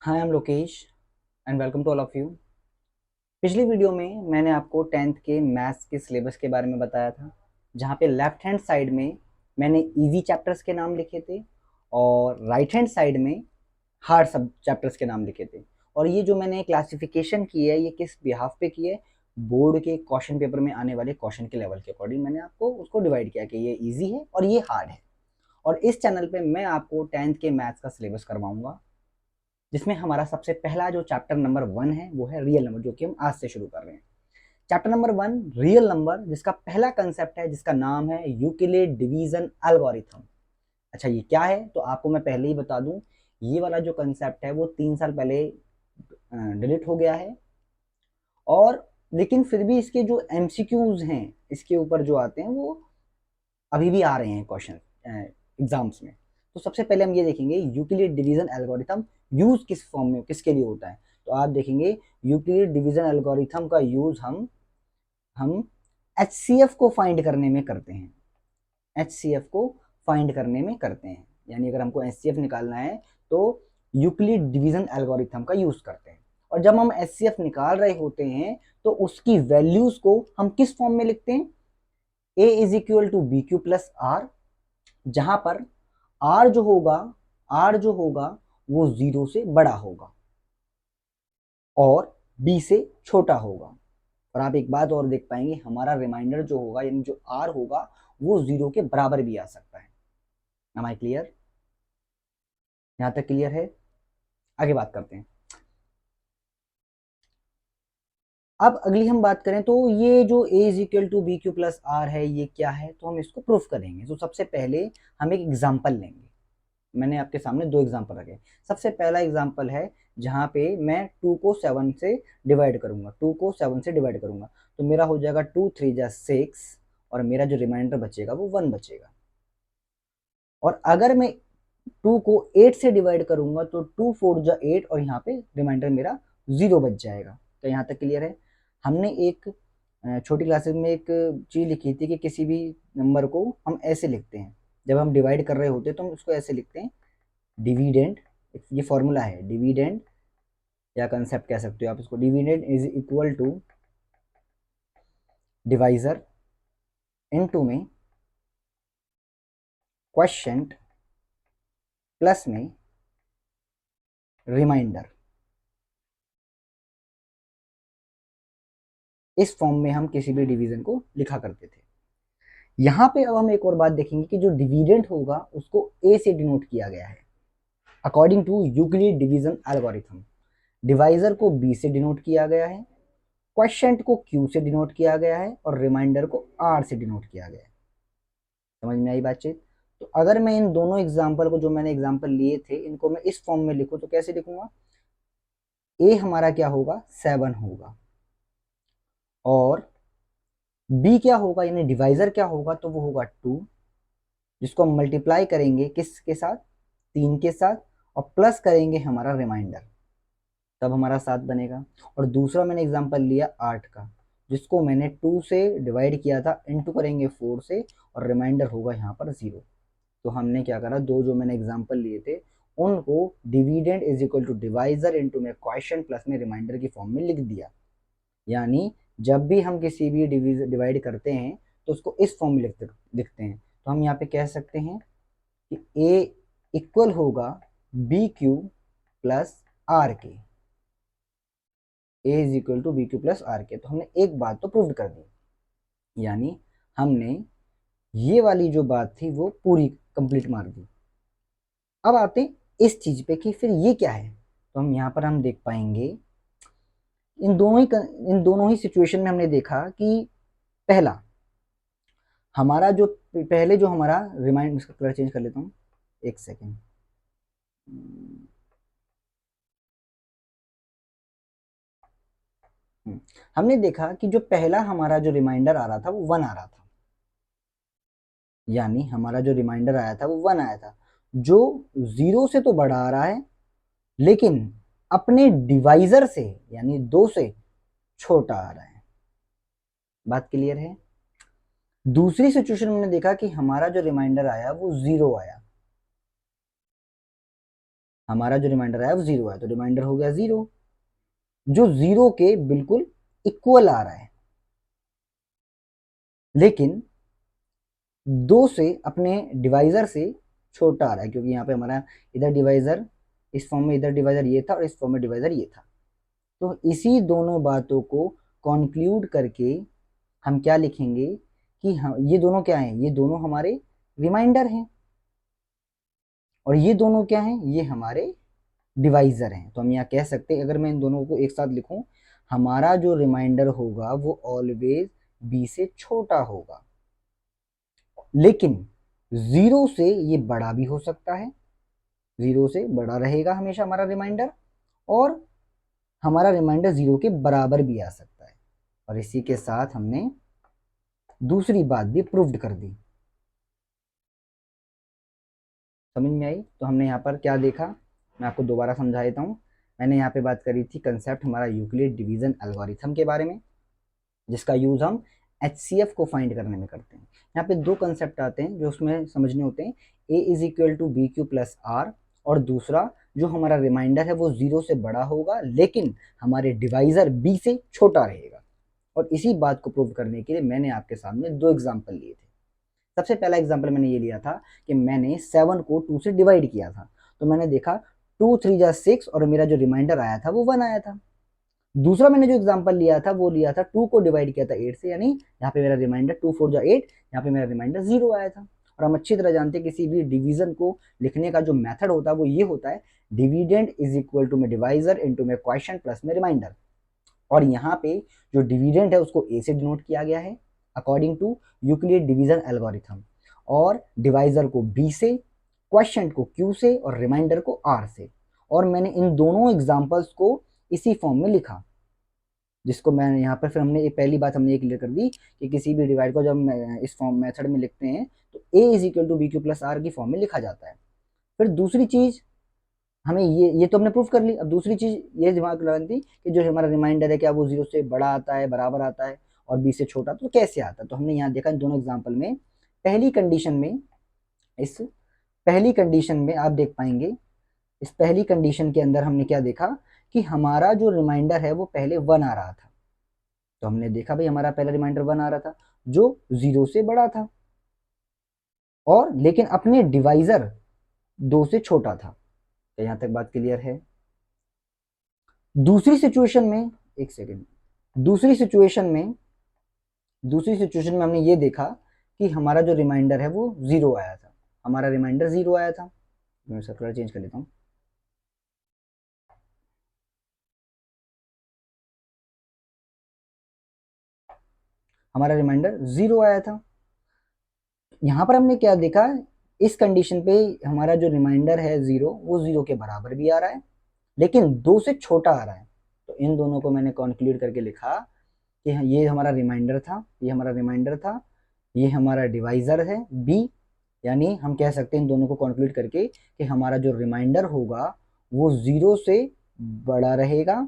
Hi, I am Lokesh and welcome to all of you. पिछली video में मैंने आपको 10th के मैथ्स के सिलेबस के बारे में बताया था, जहाँ पे लेफ्ट हैंड साइड में मैंने इजी चैप्टर्स के नाम लिखे थे और राइट हैंड साइड में हार्ड सब चैप्टर्स के नाम लिखे थे। और ये जो मैंने क्लासिफिकेशन की है, ये किस बिहाफ पे की है? बोर्ड के क्वेश्चन पेपर में आने वाले क्वेश्चन के लेवल के अकॉर्डिंग मैंने आपको उसको डिवाइड किया कि ये ईजी है और ये हार्ड है। और इस चैनल पे मैं आपको 10th के मैथ्स का सिलेबस करवाऊंगा, जिसमें हमारा सबसे पहला जो चैप्टर नंबर 1 है वो है रियल नंबर, जो कि हम आज से शुरू कर रहे हैं। चैप्टर नंबर 1 रियल नंबर, जिसका पहला कंसेप्ट है, जिसका नाम है यूक्लिड डिवीजन एल्गोरिथम। अच्छा, ये क्या है? तो आपको मैं पहले ही बता दूं, ये वाला जो कंसेप्ट है वो 3 साल पहले डिलीट हो गया है। और लेकिन फिर भी इसके जो एमसीक्यूज हैं, इसके ऊपर जो आते हैं, वो अभी भी आ रहे हैं क्वेश्चन एग्जाम्स में। तो सबसे पहले हम ये देखेंगे यूक्लिड डिवीजन एल्गोरिथम यूज किस फॉर्म में, किसके लिए होता है। तो आप देखेंगे यूक्लिड डिवीजन एल्गोरिथम का यूज हम एचसीएफ को फाइंड करने में करते हैं। एचसीएफ को फाइंड करने में करते हैं, यानी अगर हमको एचसीएफ निकालना है तो यूक्लिड डिवीजन एल्गोरिथम का यूज करते हैं। और जब हम एचसीएफ निकाल रहे होते हैं तो उसकी वैल्यूज को हम किस फॉर्म में लिखते हैं? A is equal to B Q plus R, जहां पर आर जो होगा आर जो होगा वो 0 से बड़ा होगा और बी से छोटा होगा। और आप एक बात और देख पाएंगे, हमारा रिमाइंडर जो होगा, यानी जो आर होगा, वो 0 के बराबर भी आ सकता है। Am I clear? यहां तक क्लियर है? आगे बात करते हैं। अब अगली हम बात करें तो ये जो A is equal to B Q plus R है, ये क्या है? तो हम इसको प्रूफ करेंगे। तो सबसे पहले हम एक एग्जाम्पल लेंगे। मैंने आपके सामने 2 एग्जाम्पल रखे। सबसे पहला एग्जाम्पल है जहां पे मैं 2 को 7 से डिवाइड करूंगा। 2 को 7 से डिवाइड करूंगा तो मेरा हो जाएगा 2 3 जा 6, और मेरा जो रिमाइंडर बचेगा वो 1 बचेगा। और अगर मैं 2 को 8 से डिवाइड करूंगा तो 2 4 जा 8, और यहाँ पे रिमाइंडर मेरा 0 बच जाएगा। तो यहाँ तक क्लियर है? हमने एक छोटी क्लासेस में एक चीज लिखी थी कि किसी भी नंबर को हम ऐसे लिखते हैं, जब हम डिवाइड कर रहे होते हैं तो हम उसको ऐसे लिखते हैं, डिविडेंड। ये फॉर्मूला है डिविडेंड, या कंसेप्ट कह सकते हो आप इसको। Dividend is equal to divisor into में क्वोशिएंट प्लस में रिमाइंडर। इस फॉर्म में हम किसी भी डिवीजन को लिखा करते थे। यहाँ पे अब हम एक और बात देखेंगे कि जो डिविडेंड होगा उसको ए से डिनोट किया गया है according to Euclid division algorithm. Divisor को बी से डिनोट किया गया है, क्वोशिएंट को क्यू से डिनोट किया गया है, और रिमाइंडर को आर से डिनोट किया गया है। समझ में आई बातचीत? तो अगर मैं इन दोनों एग्जाम्पल को, जो मैंने एग्जाम्पल लिए थे, इनको मैं इस फॉर्म में लिखूं तो कैसे लिखूंगा? ए हमारा क्या होगा? 7 होगा, और बी क्या होगा, यानी डिवाइजर क्या होगा? तो वो होगा 2, जिसको हम मल्टीप्लाई करेंगे किसके साथ? 3 के साथ, और प्लस करेंगे हमारा रिमाइंडर, तब हमारा 7 बनेगा। और दूसरा मैंने एग्जाम्पल लिया 8 का, जिसको मैंने 2 से डिवाइड किया था, इंटू करेंगे 4 से, और रिमाइंडर होगा यहाँ पर 0। तो हमने क्या करा, दो जो मैंने एग्जाम्पल लिए थे उनको dividend is equal to divisor into में क्वोशिएंट प्लस में रिमाइंडर की फॉर्म में लिख दिया। यानी जब भी हम किसी भी डिवाइड करते हैं तो उसको इस फॉर्म में लिखते हैं। तो हम यहाँ पे कह सकते हैं कि ए इक्वल होगा बी क्यू प्लस आर के। A is equal to B Q plus R के। तो हमने एक बात तो प्रूव कर दी, यानी हमने ये वाली जो बात थी वो पूरी कंप्लीट मार दी। अब आते हैं इस चीज पे कि फिर ये क्या है। तो हम यहाँ पर हम देख पाएंगे, इन दोनों ही सिचुएशन में हमने देखा कि पहला हमारा जो पहले जो हमारा रिमाइंड, इसका कलर चेंज कर लेता हूँ, एक सेकेंड। हमने देखा कि जो पहला हमारा जो रिमाइंडर आ रहा था वो 1 आ रहा था, यानी हमारा जो रिमाइंडर आया था वो 1 आया था, जो 0 से तो बड़ा आ रहा है लेकिन अपने डिवाइजर से यानी 2 से छोटा आ रहा है। बात क्लियर है? दूसरी सिचुएशन में हमने देखा कि हमारा जो रिमाइंडर आया वो 0 आया, हमारा जो रिमाइंडर आया वो 0 है, तो रिमाइंडर हो गया 0, जो 0 के बिल्कुल इक्वल आ रहा है। लेकिन 2 से अपने डिवाइजर से छोटा आ रहा है, क्योंकि यहाँ पे हमारा इधर डिवाइजर इस फॉर्म में, इधर डिवाइजर ये था और इस फॉर्म में डिवाइजर ये था। तो इसी दोनों बातों को कॉन्क्लूड करके हम क्या लिखेंगे कि हम ये दोनों क्या हैं, ये दोनों हमारे रिमाइंडर हैं और ये दोनों क्या हैं, ये हमारे डिवाइजर हैं। तो हम यहाँ कह सकते हैं, अगर मैं इन दोनों को एक साथ लिखूं, हमारा जो रिमाइंडर होगा वो ऑलवेज बी से छोटा होगा, लेकिन 0 से ये बड़ा भी हो सकता है, 0 से बड़ा रहेगा हमेशा हमारा रिमाइंडर, और हमारा रिमाइंडर 0 के बराबर भी आ सकता है। और इसी के साथ हमने दूसरी बात भी प्रूव्ड कर दी। समझ में आई? तो हमने यहाँ पर क्या देखा, मैं आपको दोबारा समझा देता हूँ। मैंने यहाँ पे बात करी थी कंसेप्ट हमारा यूक्लिड डिवीजन एल्गोरिथम के बारे में, जिसका यूज हम HCF को फाइंड करने में करते हैं। यहाँ पे दो कंसेप्ट आते हैं जो उसमें समझने होते हैं, A is equal to B Q plus R, और दूसरा जो हमारा रिमाइंडर है वो 0 से बड़ा होगा लेकिन हमारे डिवाइजर B से छोटा रहेगा। और इसी बात को प्रूव करने के लिए मैंने आपके सामने दो एग्जाम्पल लिए थे। सबसे पहला एग्जाम्पल मैंने ये लिया था कि मैंने 7 को 2 से डिवाइड किया था, तो मैंने देखा 2 3 जा 6 और मेरा जो रिमाइंडर आया था वो 1 आया था। दूसरा मैंने जो एग्जांपल लिया था वो लिया था 2 को डिवाइड किया था 8 से, यानी यहाँ पे मेरा रिमाइंडर 2 4 जा 8, यहाँ पे मेरा रिमाइंडर 0 आया था। और हम अच्छी तरह जानते हैं किसी भी डिवीजन को लिखने का जो मेथड होता है वो ये होता है, डिविडेंड इज इक्वल टू में डिवाइजर इनटू में क्वोशिएंट प्लस में रिमाइंडर। और यहाँ पे जो डिविडेंड है उसको ए से डिनोट किया गया है according to Euclid division algorithm, और डिवाइजर को बी से, क्वोशिएंट को क्यू से और रिमाइंडर को आर से। और मैंने इन दोनों एग्जांपल्स को इसी फॉर्म में लिखा, जिसको मैं यहाँ पर फिर हमने एक पहली बात हमने ये क्लियर कर दी कि किसी भी डिवाइड को जब इस फॉर्म मेथड में लिखते हैं तो A is equal to B Q plus R की फॉर्म में लिखा जाता है। फिर दूसरी चीज हमें ये तो हमने प्रूफ कर ली। अब दूसरी चीज ये दिमाग लगानी थी कि जो हमारा रिमाइंडर है क्या वो 0 से बड़ा आता है, बराबर आता है, और बी से छोटा, तो कैसे आता है? तो हमने यहाँ देखा इन दोनों एग्जाम्पल में, पहली कंडीशन में, इस पहली कंडीशन में आप देख पाएंगे, इस पहली कंडीशन के अंदर हमने क्या देखा कि हमारा जो रिमाइंडर है वो पहले 1 आ रहा था। तो हमने देखा भाई हमारा पहला रिमाइंडर 1 आ रहा था जो 0 से बड़ा था, और लेकिन अपने डिवाइजर 2 से छोटा था। तो यहां तक बात क्लियर है। दूसरी सिचुएशन में, एक सेकेंड, दूसरी सिचुएशन में हमने ये देखा कि हमारा जो रिमाइंडर है वो 0 आया था, हमारा रिमाइंडर 0 आया था। मैं इसका कलर चेंज कर लेता हूं। हमारा रिमाइंडर 0 आया था। यहां पर हमने क्या देखा, इस कंडीशन पे हमारा जो रिमाइंडर है 0 वो 0 के बराबर भी आ रहा है लेकिन 2 से छोटा आ रहा है। तो इन दोनों को मैंने कॉन्क्लूड करके लिखा कि ये हमारा रिमाइंडर था, ये हमारा रिमाइंडर था, ये हमारा डिवाइजर है बी, यानी हम कह सकते हैं इन दोनों को कॉन्क्लूड करके कि हमारा जो रिमाइंडर होगा वो 0 से बड़ा रहेगा,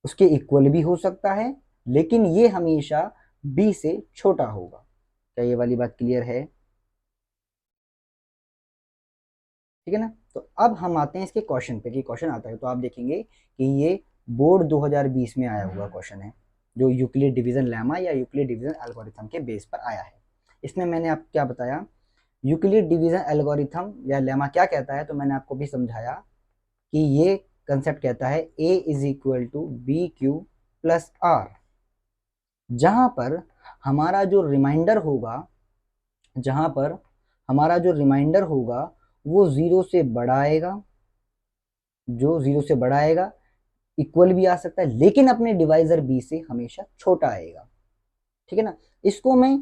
उसके इक्वल भी हो सकता है, लेकिन ये हमेशा बी से छोटा होगा। क्या ये वाली बात क्लियर है? ठीक है ना? तो अब हम आते हैं इसके क्वेश्चन पे कि क्वेश्चन आता है तो आप देखेंगे कि ये बोर्ड 2020 में आया हुआ क्वेश्चन है, जो यूक्लिड डिवीजन लेमा या यूक्लिड डिवीजन एल्गोरिथम के बेस पर आया है। इसमें मैंने आपको क्या बताया, यूक्लिड डिवीजन एल्गोरिथम या लेमा क्या कहता है, तो मैंने आपको भी समझाया कि ये कंसेप्ट कहता है A is equal to B Q plus R, जहां पर हमारा जो रिमाइंडर होगा, जहां पर हमारा जो रिमाइंडर होगा वो 0 से बड़ा आएगा, जो 0 से बड़ा आएगा, इक्वल भी आ सकता है, लेकिन अपने डिवाइजर बी से हमेशा छोटा आएगा। ठीक है ना? इसको मैं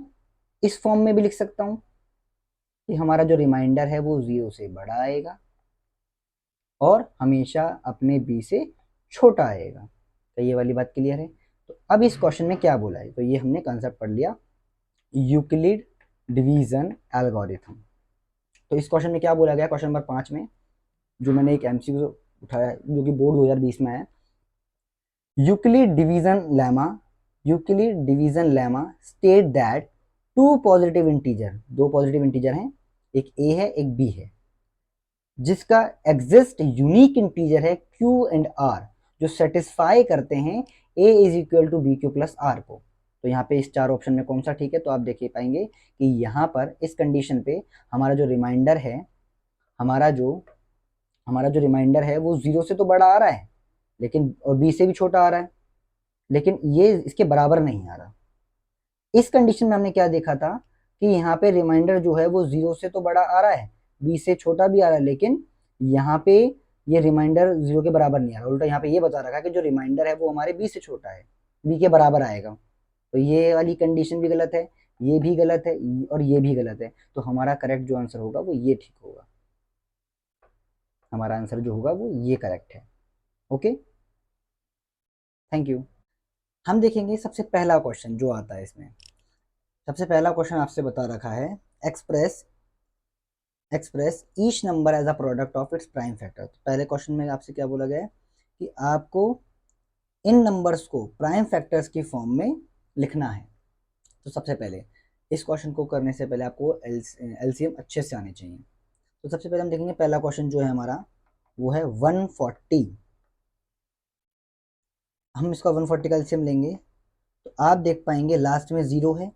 इस फॉर्म में भी लिख सकता हूं कि हमारा जो रिमाइंडर है वो 0 से बड़ा आएगा और हमेशा अपने बी से छोटा आएगा। तो ये वाली बात क्लियर है। तो अब इस क्वेश्चन में क्या बोला है, तो ये हमने कंसेप्ट पढ़ लिया, यूक्लिड डिवीजन एल्गोरिथम। तो इस क्वेश्चन में क्या बोला गया, क्वेश्चन नंबर 5 में जो मैंने एक एमसीक्यू उठाया जो कि बोर्ड 2020 में है, Euclid division lemma state that two positive integer, दो पॉजिटिव इंटीजर हैं, एक ए है एक बी है, जिसका एग्जिस्ट यूनिक इंटीजर है क्यू एंड आर, जो सेटिस्फाई करते हैं A is equal to B Q plus R को। तो यहाँ पे इस चार ऑप्शन में कौन सा ठीक है, तो आप देखिए पाएंगे कि यहाँ पर इस कंडीशन पे हमारा जो रिमाइंडर है, हमारा जो रिमाइंडर है वो 0 से तो बड़ा आ रहा है, लेकिन और बी से भी छोटा आ रहा है, लेकिन ये इसके बराबर नहीं आ रहा। इस कंडीशन में हमने क्या देखा था कि यहाँ पे रिमाइंडर जो है वो 0 से तो बड़ा आ रहा है, बी से छोटा भी आ रहा है, लेकिन यहाँ पे ये रिमाइंडर 0 के बराबर नहीं आ रहा। उल्टा यहाँ पे ये बता रखा है कि जो रिमाइंडर है वो हमारे बी से छोटा है, बी के बराबर आएगा। तो ये वाली कंडीशन भी गलत है, ये भी गलत है, और ये भी गलत है। तो हमारा करेक्ट जो आंसर होगा वो ये ठीक होगा, हमारा आंसर जो होगा वो ये करेक्ट है। Okay, thank you. हम देखेंगे सबसे पहला क्वेश्चन जो आता है इसमें। सबसे पहला क्वेश्चन आपसे बता रखा है, express each number as a product of its prime factor. तो पहले क्वेश्चन में आपसे क्या बोला गया है कि आपको इन नंबर्स को प्राइम फैक्टर्स की फॉर्म में लिखना है। तो सबसे पहले इस क्वेश्चन को करने से पहले आपको एलसीएम अच्छे से आने चाहिए। तो सबसे पहले हम देखेंगे पहला क्वेश्चन जो है हमारा वो है 140। हम इसका 140 का एलसीएम लेंगे तो आप देख पाएंगे लास्ट में 0 है,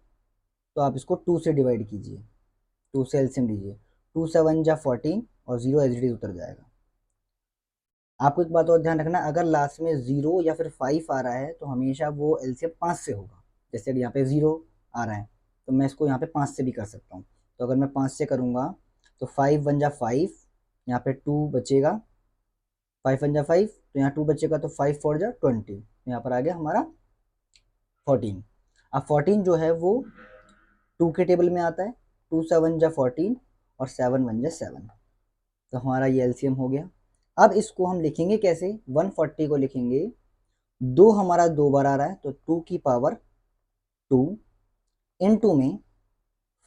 तो आप इसको 2 से डिवाइड कीजिए, 2 से एलसीएम लीजिए, 2 7 जा 14 और 0 एज इट इज उतर जाएगा। आपको एक बात और ध्यान रखना, अगर लास्ट में 0 या फिर 5 आ रहा है तो हमेशा वो एलसीएम 5 से होगा। जैसे अगर यहाँ पे 0 आ रहा है तो मैं इसको यहाँ पे 5 से भी कर सकता हूँ। तो अगर मैं 5 से करूँगा तो 5 1 जा 5, यहाँ पे 2 बचेगा, 5 1 जा 5, तो यहाँ 2 बचेगा, तो 5 4 जा 20, यहाँ पर आ गया हमारा 14। अब 14 जो है वो 2 के टेबल में आता है, 2 7 जा 14 और 7 1 जा 7, तो हमारा ये एलसीएम हो गया। अब इसको हम लिखेंगे कैसे, 140 को लिखेंगे, दो हमारा 2 बार आ रहा है तो 2 की पावर 2, इनटू में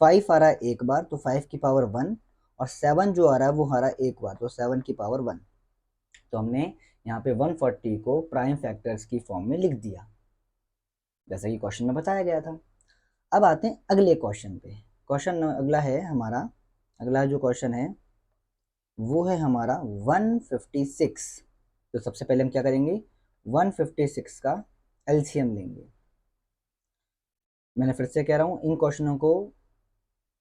5 आ रहा है एक बार तो 5 की पावर 1, और 7 जो आ रहा है वो आ रहा है एक बार तो 7 की पावर 1। तो हमने यहाँ पे 140 को प्राइम फैक्टर्स की फॉर्म में लिख दिया, जैसा कि क्वेश्चन में बताया गया था। अब आते हैं अगले क्वेश्चन पे। क्वेश्चन अगला है हमारा, अगला जो क्वेश्चन है वो है हमारा 156। तो सबसे पहले हम क्या करेंगे, 156 का एलसीएम लेंगे। मैंने फिर से कह रहा हूँ, इन क्वेश्चनों को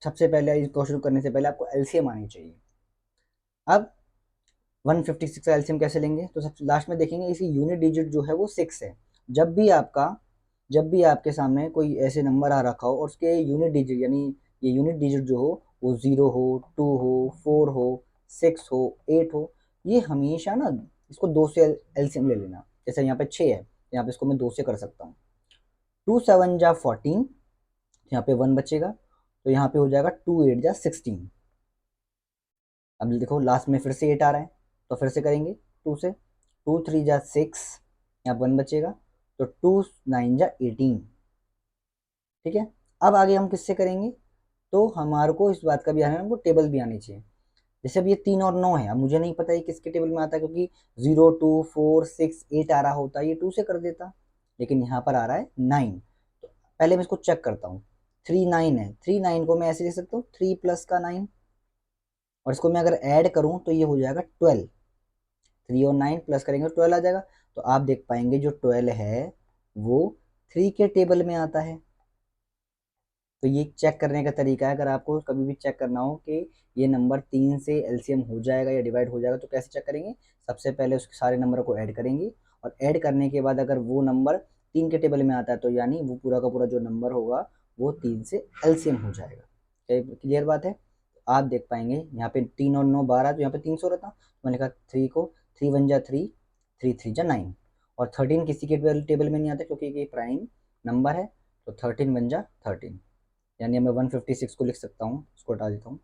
सबसे पहले, इस क्वेश्चन करने से पहले आपको एलसीएम आनी चाहिए। अब 156 का एलसीएम कैसे लेंगे, तो सबसे लास्ट में देखेंगे इसी यूनिट डिजिट जो है वो 6 है। जब भी आपके सामने कोई ऐसे नंबर आ रखा हो और उसके यूनिट डिजिट, यानी ये यूनिट डिजिट जो हो वो 0 हो, 2 हो, 4 हो, 6 हो, 8 हो, ये हमेशा ना इसको 2 से एलसीएम ले लेना। जैसे यहाँ पे 6 है, यहाँ पे इसको मैं 2 से कर सकता हूँ। 2 7 जा 14, यहाँ पे 1 बचेगा, तो यहाँ पे हो जाएगा 2 8 जा 16। अब देखो लास्ट में फिर से 8 आ रहा है, तो फिर से करेंगे 2 से, 2 3 जा 6, यहाँ 1 बचेगा, तो 2 9 जा 18। ठीक है, अब आगे हम किससे करेंगे, तो हमारे को इस बात का भी आना है, हमको टेबल भी आनी चाहिए। जैसे अब ये 3 और 9 है, अब मुझे नहीं पता ये किसके टेबल में आता है, क्योंकि 0 2 4 6 8 आ रहा होता, ये 2 से कर देता, लेकिन यहाँ पर आ रहा है 9। तो पहले मैं इसको चेक करता हूँ, 3 9 है, 3 9 को मैं ऐसे लिख सकता हूँ 3 प्लस का 9, और इसको मैं अगर ऐड करूँ तो ये हो जाएगा 12, 3 और 9 प्लस करेंगे तो 12 आ जाएगा। तो आप देख पाएंगे जो 12 है वो 3 के टेबल में आता है। तो ये चेक करने का तरीका है, अगर आपको कभी भी चेक करना हो कि ये नंबर 3 से एलसीएम हो जाएगा या डिवाइड हो जाएगा, तो कैसे चेक करेंगे, सबसे पहले उसके सारे नंबर को ऐड करेंगे, और ऐड करने के बाद अगर वो नंबर 3 के टेबल में आता है तो यानी वो पूरा का पूरा जो नंबर होगा वो 3 से एलसीएम हो जाएगा। क्लियर बात है। आप देख पाएंगे यहाँ पे 3 और 9 12, तो यहाँ पे 300 रहता, तो मैंने कहा 3 को 3 1 जा 3, 3 3 जा 9, और 13 किसी के टेबल में नहीं आता क्योंकि ये प्राइम नंबर है, तो 13 1 जा 13, यानी मैं 156 को लिख सकता हूँ, इसको हटा देता हूँ,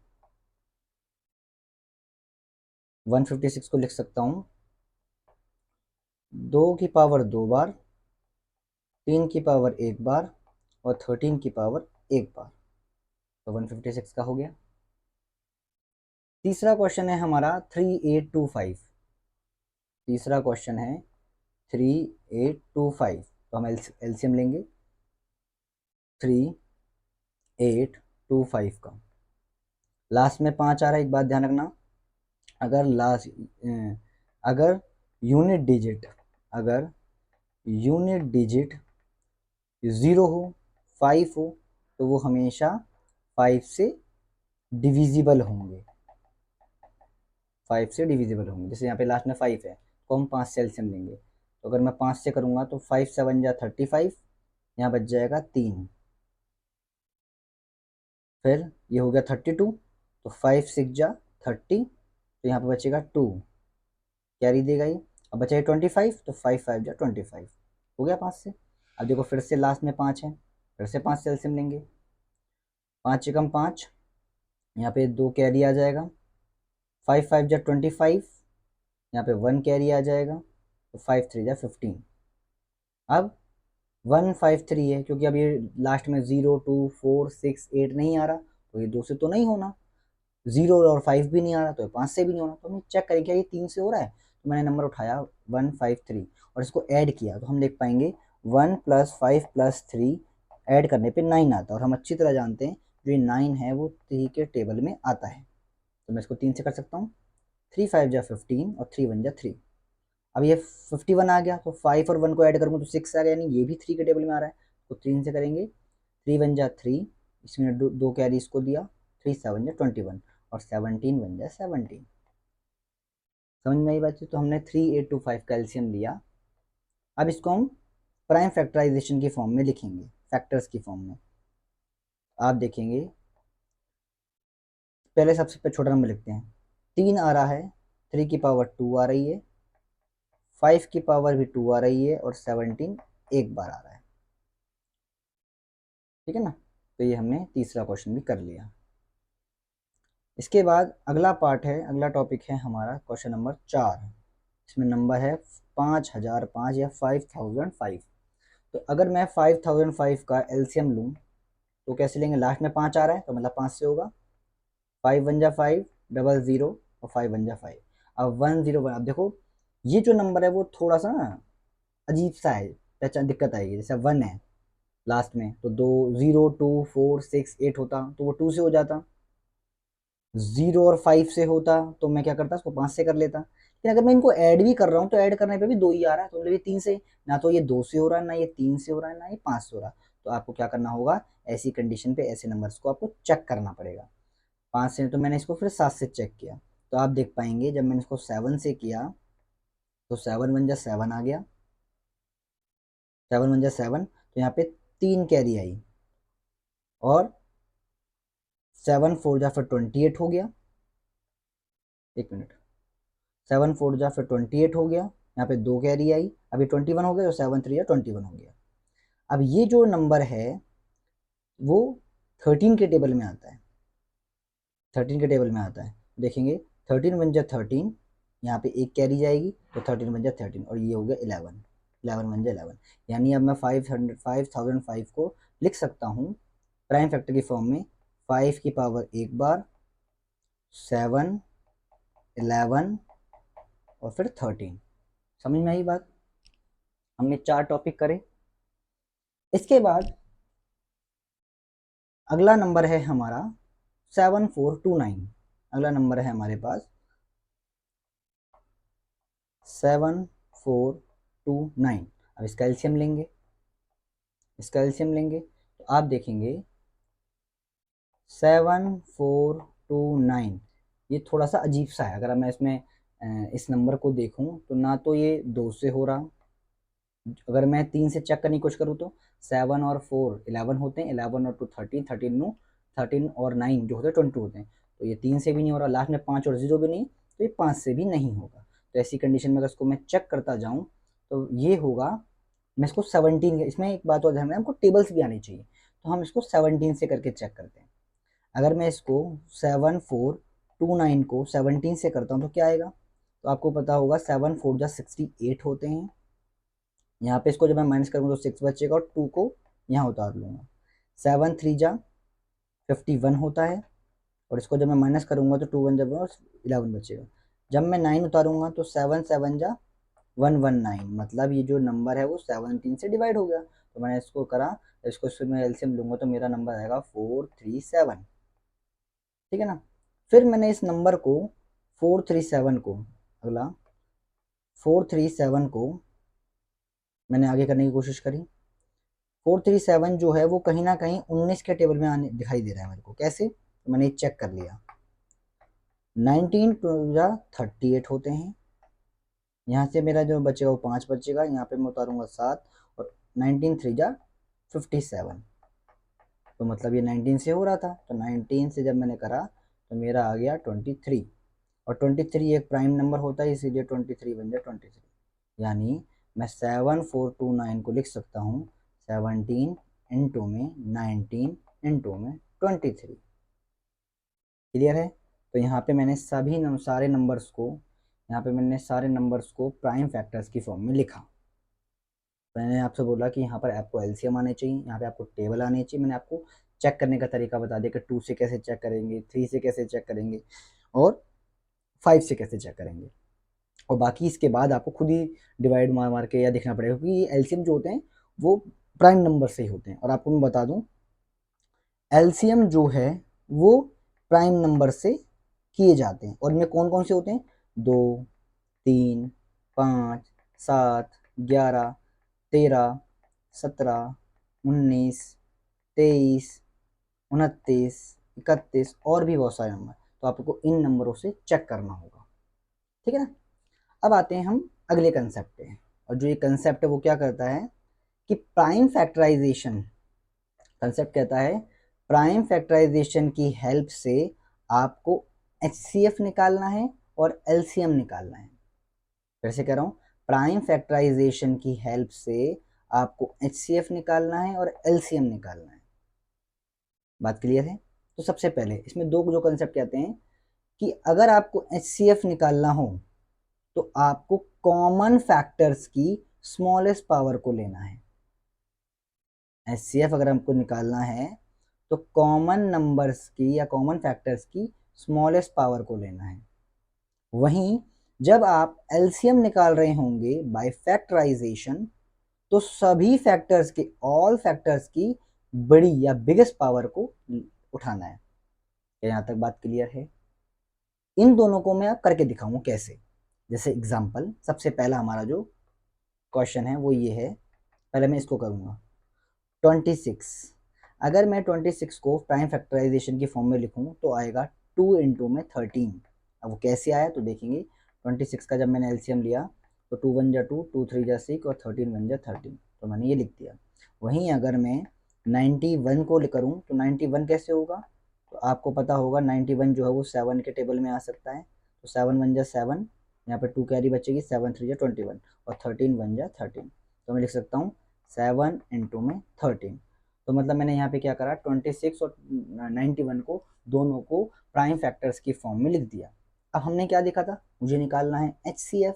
156 को लिख सकता हूँ 2 की पावर 2 बार, 3 की पावर 1 बार, और 13 की पावर 1 बार, तो 156 का हो गया। तीसरा क्वेश्चन है हमारा 3825। तीसरा क्वेश्चन है 3825, तो हम एलसीएम लेंगे 3825 का। लास्ट में 5 आ रहा है, एक बात ध्यान रखना, अगर लास्ट अगर यूनिट डिजिट अगर यूनिट डिजिट 0 हो, 5 हो, तो वो हमेशा 5 से डिविजिबल होंगे, 5 से डिविजिबल होंगे। जैसे यहाँ पे लास्ट में 5 है तो हम 5 से एलसीएम लेंगे, तो अगर मैं 5 से करूँगा तो 5 7 जा 35, यहाँ बच जाएगा 3, फिर ये हो गया 32, तो 5 6 जा 30, तो यहाँ पे बचेगा 2, कैरी देगा ये। अब बचा 25, तो 5 5 जा 25 हो गया 5 से। अब देखो फिर से लास्ट में 5 है, फिर से 5 से एलसीएम लेंगे, 5 एकम 5, यहाँ पे 2 कैरी आ जाएगा, 5 5 जा 25, यहाँ पे 1 कैरी आ जाएगा, तो 5 3 जा 15। अब 1 5 3 है, क्योंकि अब ये लास्ट में 0 2 4 6 8 नहीं आ रहा, तो ये 2 से तो नहीं होना, 0 और 5 भी नहीं आ रहा, तो 5 से भी नहीं होना, तो हम चेक करें क्या ये 3 से हो रहा है। तो मैंने नंबर उठाया 1 5 3 और इसको ऐड किया, तो हम देख पाएंगे 1 + 5 + 3 ऐड करने पे 9 आता है, और हम अच्छी तरह जानते हैं जो ये 9 है वो 3 के टेबल में आता है। तो मैं इसको 3 से कर सकता हूँ, 3 5 जा 15 और 3 1 जा 3। अब ये 51 आ गया, तो 5 और 1 को ऐड करूँगा तो 6 आ गया, यानी ये भी 3 के टेबल में आ रहा है, तो 3 से करेंगे, 3 1 जा 3, इसमें दो कैरी इसको दिया, 3 7 जा 21 और 17 1 जा 17। समझ में आई बात? तो हमने 3 8 2 5 कैल्शियम लिया। अब इसको हम प्राइम फैक्टराइजेशन की फॉर्म में लिखेंगे, फैक्टर्स की फॉर्म में। आप देखेंगे पहले सबसे पहले छोटा नंबर लिखते हैं, 3 आ रहा है, 3 की पावर 2 आ रही है, 5 की पावर भी 2 आ रही है, और 17 एक बार आ रहा है। ठीक है ना? तो ये हमने तीसरा क्वेश्चन भी कर लिया। इसके बाद अगला पार्ट है, अगला टॉपिक है हमारा क्वेश्चन नंबर 4। इसमें नंबर है 5005 या 5005। तो अगर मैं 5005 का एलसीएम लूँ तो कैसे लेंगे? लास्ट में 5 आ रहा है तो मतलब 5 से होगा, 5 1 जा 5 डबल 0 और 5 1 जा 5। अब 1 0 1, अब देखो ये जो नंबर है वो थोड़ा सा ना अजीब सा है, पहचान दिक्कत आएगी। जैसे 1 है लास्ट में, तो 2 0 2 4 6 8 होता तो वो 2 से हो जाता, 0 और 5 से होता तो मैं क्या करता, इसको 5 से कर लेता। लेकिन अगर मैं इनको ऐड भी कर रहा हूँ तो ऐड करने पे भी 2 ही आ रहा है, तो मतलब ये 3 से, ना तो ये 2 से हो रहा है, ना ये 3 से हो रहा है, ना ये 5 से हो रहा है। तो आपको क्या करना होगा, ऐसी कंडीशन पे ऐसे नंबर्स को आपको चेक करना पड़ेगा। 5 से, तो मैंने इसको फिर 7 से चेक किया, तो आप देख पाएंगे जब मैंने इसको 7 से किया तो 7 1 जा 7 आ गया, 7 1 जा 7, तो यहाँ पे 3 कैरी आई, और 7 4 जा फिर 28 हो गया, एक मिनट, 7 4 जा फिर 28 हो गया, यहाँ पे 2 कैरी आई, अभी 21 हो गया, तो 7 3 या 21 हो गया। अब ये जो नंबर है वो 13 के टेबल में आता है, 13 के टेबल में आता है। देखेंगे 13 1 जा 13, यहाँ पे एक कैरी जाएगी, तो 13 1 जा 13, और ये हो गया 11, 11 1 जा 11। यानी अब मैं 5005 को लिख सकता हूँ प्राइम फैक्टर की फॉर्म में, 5 की पावर एक बार, 7 11 और फिर 13। समझ में आई बात? हमने 4 टॉपिक करे। इसके बाद अगला नंबर है हमारा 7429। अगला नंबर है हमारे पास 7429। अब इसका एलसीएम लेंगे, इसका एलसीएम लेंगे तो आप देखेंगे 7429 ये थोड़ा सा अजीब सा है। अगर मैं इसमें इस नंबर को देखूं तो ना तो ये 2 से हो रहा, अगर मैं 3 से चेक करने की कोशिश करूँ तो 7 और 4 11 होते हैं, 11 और 2 13, 13 और 9 जो होते हैं 22 होते हैं, तो ये 3 से भी नहीं हो रहा, लास्ट में 5 और 0 भी नहीं, तो ये 5 से भी नहीं होगा। तो ऐसी कंडीशन में अगर इसको मैं चेक करता जाऊँ तो ये होगा, मैं इसको 17, इसमें एक बात और ध्यान रखना, हमको टेबल्स भी आनी चाहिए, तो हम इसको 17 से करके चेक करते हैं। अगर मैं इसको 7429 को 17 से करता हूँ तो क्या आएगा, तो आपको पता होगा 7 4 जा 68 होते हैं, यहाँ पे इसको जब मैं माइनस करूँगा तो 6 बचेगा, और 2 को यहाँ उतार लूँगा, 7 3 जा 51 होता है, और इसको जब मैं माइनस करूँगा तो 2 1 जब 11 बचेगा। जब मैं 9 उतारूँगा तो 7 7 जा 119, मतलब ये जो नंबर है वो 17 से डिवाइड हो गया। तो मैंने इसको करा, इसको मैं एलसीएम लूँगा तो मेरा नंबर आएगा 437। ठीक है ना? फिर मैंने इस नंबर को 437 को, अगला 437 को मैंने आगे करने की कोशिश करी। 437 जो है वो कहीं ना कहीं 19 के टेबल में आने दिखाई दे रहा है मेरे को। कैसे? तो मैंने चेक कर लिया। 19 टू 38 होते हैं, यहाँ से मेरा जो बचेगा वो 5 बचेगा, यहाँ पे मैं उतारूंगा 7, और 19 3 57, तो मतलब ये 19 से हो रहा था, तो 19 से जब मैंने करा तो मेरा आ गया 23, और 23 एक प्राइम नंबर होता है, इसीलिए 23 बन गया 23। यानी मैं 7429 को लिख सकता हूँ 17 इंटू में 19 इंटू में 23। क्लियर है? तो यहाँ पे मैंने सारे नंबर्स को, यहाँ पे मैंने सारे नंबर्स को प्राइम फैक्टर्स की फॉर्म में लिखा। मैंने आपसे बोला कि यहाँ पर आपको एलसीएम आने चाहिए, यहाँ पे आपको टेबल आने चाहिए। मैंने आपको चेक करने का तरीका बता दिया कि 2 से कैसे चेक करेंगे, 3 से कैसे चेक करेंगे, और 5 से कैसे चेक करेंगे। और बाकी इसके बाद आपको खुद ही डिवाइड मार मार के या देखना पड़ेगा, क्योंकि ये एलसीएम जो होते हैं वो प्राइम नंबर से ही होते हैं। और आपको मैं बता दूं, एलसीएम जो है वो प्राइम नंबर से किए जाते हैं, और इनमें कौन कौन से होते हैं? 2, 3, 5, 7, 11, 13, 17, 19, 23, 29, 31 और भी बहुत सारे नंबर। तो आपको इन नंबरों से चेक करना होगा। ठीक है ना? अब आते हैं हम अगले कंसेप्ट पे, और जो ये कंसेप्ट है वो क्या करता है कि प्राइम फैक्टराइजेशन कंसेप्ट कहता है, प्राइम फैक्टराइजेशन की हेल्प से आपको एचसीएफ निकालना है और एलसीएम निकालना है। फिर से कह रहा हूँ, प्राइम फैक्टराइजेशन की हेल्प से आपको एचसीएफ निकालना है और एलसीएम निकालना है। बात क्लियर है? तो सबसे पहले इसमें दो जो कंसेप्ट कहते हैं कि अगर आपको एचसीएफ निकालना हो तो आपको कॉमन फैक्टर्स की स्मॉलेस्ट पावर को लेना है। एचसीएफ अगर हमको निकालना है तो कॉमन नंबर्स की या कॉमन फैक्टर्स की स्मॉलेस्ट पावर को लेना है। वहीं जब आप एलसीएम निकाल रहे होंगे बाय फैक्टराइजेशन, तो सभी फैक्टर्स के, ऑल फैक्टर्स की बड़ी या बिगेस्ट पावर को उठाना है। यहाँ तक बात क्लियर है? इन दोनों को मैं आप करके दिखाऊंगा कैसे। जैसे एग्जांपल, सबसे पहला हमारा जो क्वेश्चन है वो ये है, पहले मैं इसको करूंगा 26। अगर मैं 26 को प्राइम फैक्टराइजेशन की फॉर्म में लिखूं तो आएगा 2 इंटू में 13। अब वो कैसे आया तो देखेंगे। 26 का जब मैंने एलसीएम लिया तो 2 1 जा 2, 2 3 जा 6 और 13 1 जा 13, तो मैंने ये लिख दिया। वहीं अगर मैं 91 को करूँ तो 91 कैसे होगा? तो आपको पता होगा 91 जो है वो 7 के टेबल में आ सकता है। तो 7 1 जा 7, यहाँ पे 2 कैरी बचेगी, 7 3 जा 21 और 13 1 जा 13, तो मैं लिख सकता हूँ 7 इंटू में 13। तो मतलब मैंने यहाँ पे क्या करा, 26 और 91 को दोनों को प्राइम फैक्टर्स की फॉर्म में लिख दिया। अब हमने क्या देखा था? मुझे निकालना है एचसीएफ।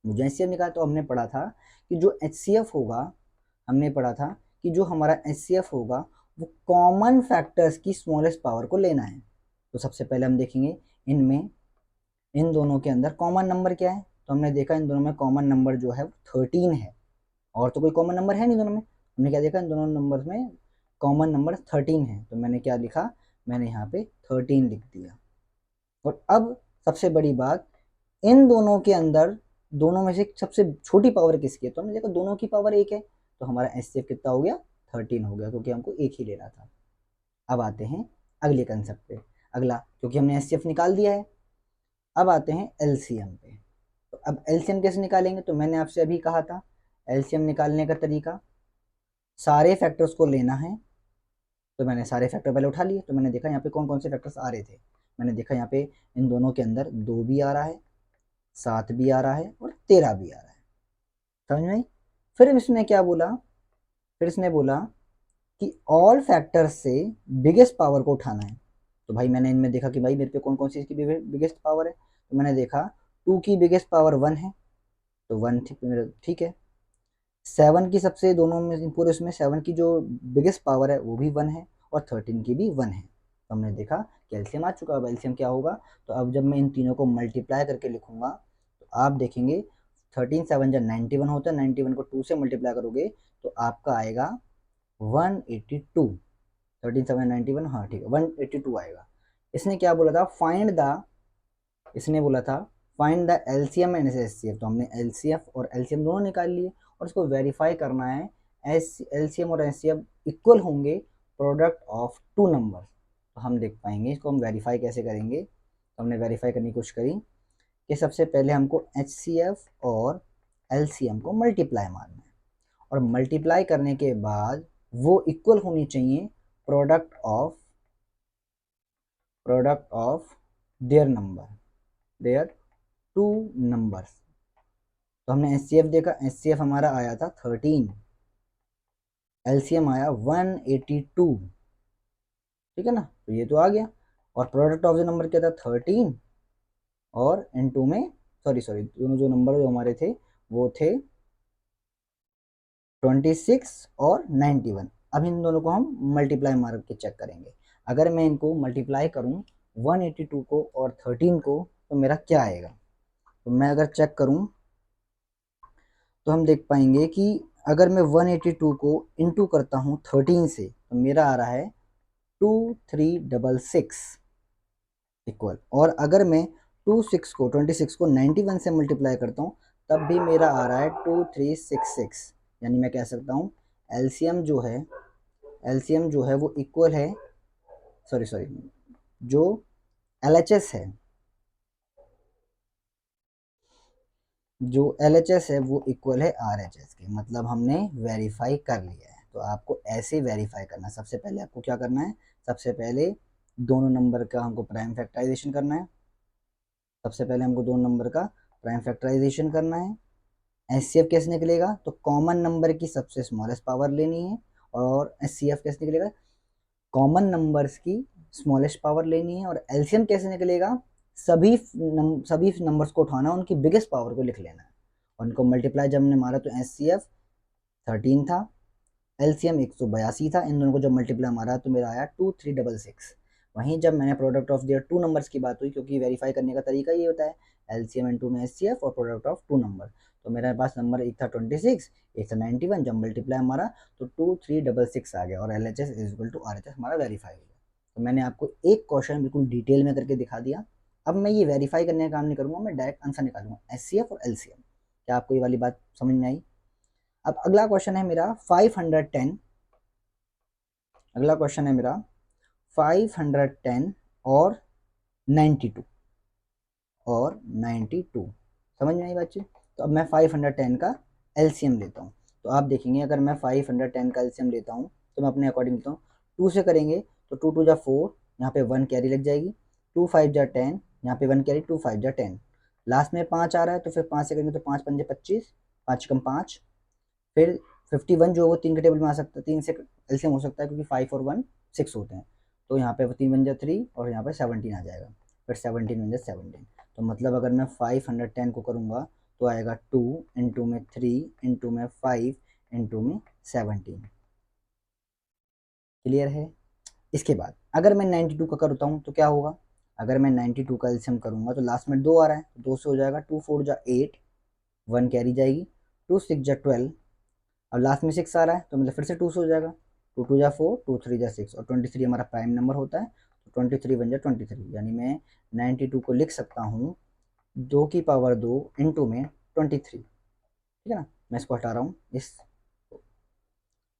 मुझे एचसीएफ निकाला तो हमने पढ़ा था कि जो एचसीएफ होगा, हमने पढ़ा था कि जो हमारा एचसीएफ होगा वो कॉमन फैक्टर्स की स्मॉलेस्ट पावर को लेना है। तो सबसे पहले हम देखेंगे इनमें, इन दोनों के अंदर कॉमन नंबर क्या है। तो हमने देखा इन दोनों में कॉमन नंबर जो है 13 है, और तो कोई कॉमन नंबर है नहीं दोनों में। हमने क्या देखा, इन दोनों नंबर में कॉमन नंबर 13 है, तो मैंने क्या लिखा, मैंने यहाँ पे 13 लिख दिया। और अब सबसे बड़ी बात, इन दोनों के अंदर दोनों में से सबसे छोटी पावर किसकी है? तो हमने देखा दोनों की पावर 1 है, तो हमारा एचसीएफ कितना हो गया? 13 हो गया, क्योंकि हमको 1 ही लेना था। अब आते हैं अगले कंसेप्ट पे। अगला, क्योंकि हमने एचसीएफ निकाल दिया है, अब आते हैं एलसीएम पे। तो अब एलसीएम कैसे निकालेंगे? तो मैंने आपसे अभी कहा था एलसीएम निकालने का तरीका, सारे फैक्टर्स को लेना है। तो मैंने सारे फैक्टर पहले उठा लिए, तो मैंने देखा यहाँ पे कौन कौन से फैक्टर्स आ रहे थे। मैंने देखा यहाँ पे इन दोनों के अंदर 2 भी आ रहा है, 7 भी आ रहा है और 13 भी आ रहा है। समझ में आई? फिर इसने क्या बोला, फिर इसने बोला कि ऑल फैक्टर्स से बिगेस्ट पावर को उठाना है। तो भाई मैंने इनमें देखा कि भाई मेरे पे कौन कौन सी इसकी बिगेस्ट पावर है। तो मैंने देखा 2 की बिगेस्ट पावर 1 है, तो 1 ठीक है। 7 की सबसे, दोनों में पूरे उसमें 7 की जो बिगेस्ट पावर है वो भी 1 है, और 13 की भी 1 है। तो हमने देखा कि एलसीएम आ चुका। अब एलसीएम क्या होगा? तो अब जब मैं इन तीनों को मल्टीप्लाई करके लिखूंगा तो आप देखेंगे 13 7 जब 91 होता है, 91 को 2 से मल्टीप्लाई करोगे तो आपका आएगा 182। 13 7 91, हाँ ठीक है, 182 आएगा। इसने क्या बोला था, फाइंड द इसने बोला था find the LCM and HCF, तो हमने एलसीएफ और एलसीएम दोनों निकाल लिए और इसको वेरीफाई करना है एलसीएम और एचसीएफ इक्वल होंगे प्रोडक्ट ऑफ टू नंबर। तो हम देख पाएंगे इसको हम वेरीफाई कैसे करेंगे। तो हमने वेरीफाई करने की कोशिश करी कि सबसे पहले हमको एचसीएफ और एलसीएम को मल्टीप्लाई मारना है और मल्टीप्लाई करने के बाद वो इक्वल होनी चाहिए product of their two numbers. तो हमने एचसीएफ देखा, एचसीएफ हमारा आया था 13, एलसीएम आया 182, ठीक है ना। तो ये तो आ गया और प्रोडक्ट ऑफ द नंबर क्या था 13 और इनटू में सॉरी दोनों जो नंबर जो हमारे थे वो थे 26 और 91। अब इन दोनों को हम मल्टीप्लाई मार के चेक करेंगे। अगर मैं इनको मल्टीप्लाई करूं 182 को और 13 को तो मेरा क्या आएगा। तो मैं अगर चेक करूं तो हम देख पाएंगे कि अगर मैं 182 को इंटू करता हूं 13 से तो मेरा आ रहा है 2366 इक्वल, और अगर मैं 26 को 91 से मल्टीप्लाई करता हूँ तब भी मेरा आ रहा है 2366। यानी मैं कह सकता हूँ एलसीएम जो है वो इक्वल है सॉरी जो एलएचएस है वो इक्वल है आरएचएस के। मतलब हमने वेरीफाई कर लिया है। तो आपको ऐसे वेरीफाई करना है। सबसे पहले आपको क्या करना है, सबसे पहले दोनों नंबर का हमको प्राइम फैक्टराइजेशन करना है। प्राइम फैक्टराइजेशन करना है। एचसीएफ कैसे निकलेगा, तो कॉमन नंबर की सबसे स्मॉलेस्ट पावर लेनी है। और एचसीएफ कैसे निकलेगा, कॉमन नंबर्स की स्मॉलेस्ट पावर लेनी है। और एलसीएम कैसे निकलेगा, सभी नंबर्स को उठाना, उनकी बिगेस्ट पावर को लिख लेना है और उनको मल्टीप्लाई जब हमने मारा तो एचसीएफ 13 था, एलसीएम 182 था। इन दोनों को जब मल्टीप्लाई मारा तो मेरा आया 2366। वहीं जब मैंने product of their two numbers की बात हुई, क्योंकि वेरीफाई करने का तरीका ये होता है एलसीएम इनटू में एचसीएफ और प्रोडक्ट ऑफ टू नंबर। तो मेरे पास नंबर एक था 26, एक था 91। जब मल्टीप्लाई मारा तो 2366 आ गया और LHS is equal to RHS हमारा वेरीफाई हो गया। तो मैंने आपको एक क्वेश्चन बिल्कुल डिटेल में करके दिखा दिया। अब मैं ये वेरीफाई करने का काम नहीं करूंगा, मैं डायरेक्ट आंसर निकालूंगा एचसीएफ और एलसीएम। क्या आपको ये वाली बात समझ में आई। अब अगला क्वेश्चन है मेरा 510। अगला क्वेश्चन है मेरा 510 और 92 समझ में आई बच्चे। तो अब मैं 510 का एलसीएम लेता हूँ। तो आप देखेंगे अगर मैं 510 का एलसीएम लेता हूँ तो मैं अपने अकॉर्डिंग लेता हूँ। 2 से करेंगे तो 2 2 जा 4, यहाँ पे 1 कैरी लग जाएगी। 2 5 जा 10, यहाँ पे 1 कैरी, 2 5 जा 10। लास्ट में 5 आ रहा है तो फिर 5 से करेंगे तो 5 5 25, 5 कम 5। फिर 51 जो है वो 3 के टेबल में आ सकता है, 3 से एलसीएम हो सकता है क्योंकि 5 और 1 6 होते हैं। तो यहाँ पे 3 बन जाए 3 और यहाँ पे 17 आ जाएगा। फिर 17 बन जाए 17। तो मतलब अगर मैं 510 को करूँगा तो आएगा 2 इंटू में 3 इंटू में 5 इंटू में 17। क्लियर है। इसके बाद अगर मैं 92 का करता हूँ तो क्या होगा, अगर मैं 92 का एलसीएम करूँगा तो लास्ट में 2 आ रहा है तो 2 से हो जाएगा। 2 4 जा 8, 1 कैरी जाएगी। 2 6 जा 12, अब लास्ट में 6 आ रहा है तो मतलब फिर से 2 से हो जाएगा। 2 2 जा 4, 2 3 जा 6 और 23 हमारा प्राइम नंबर होता है तो 23 बन जाए 23। यानी मैं 92 को लिख सकता हूँ 2 की पावर 2 इंटू में 23। ठीक है ना। मैं इसको हटा रहा हूँ इस।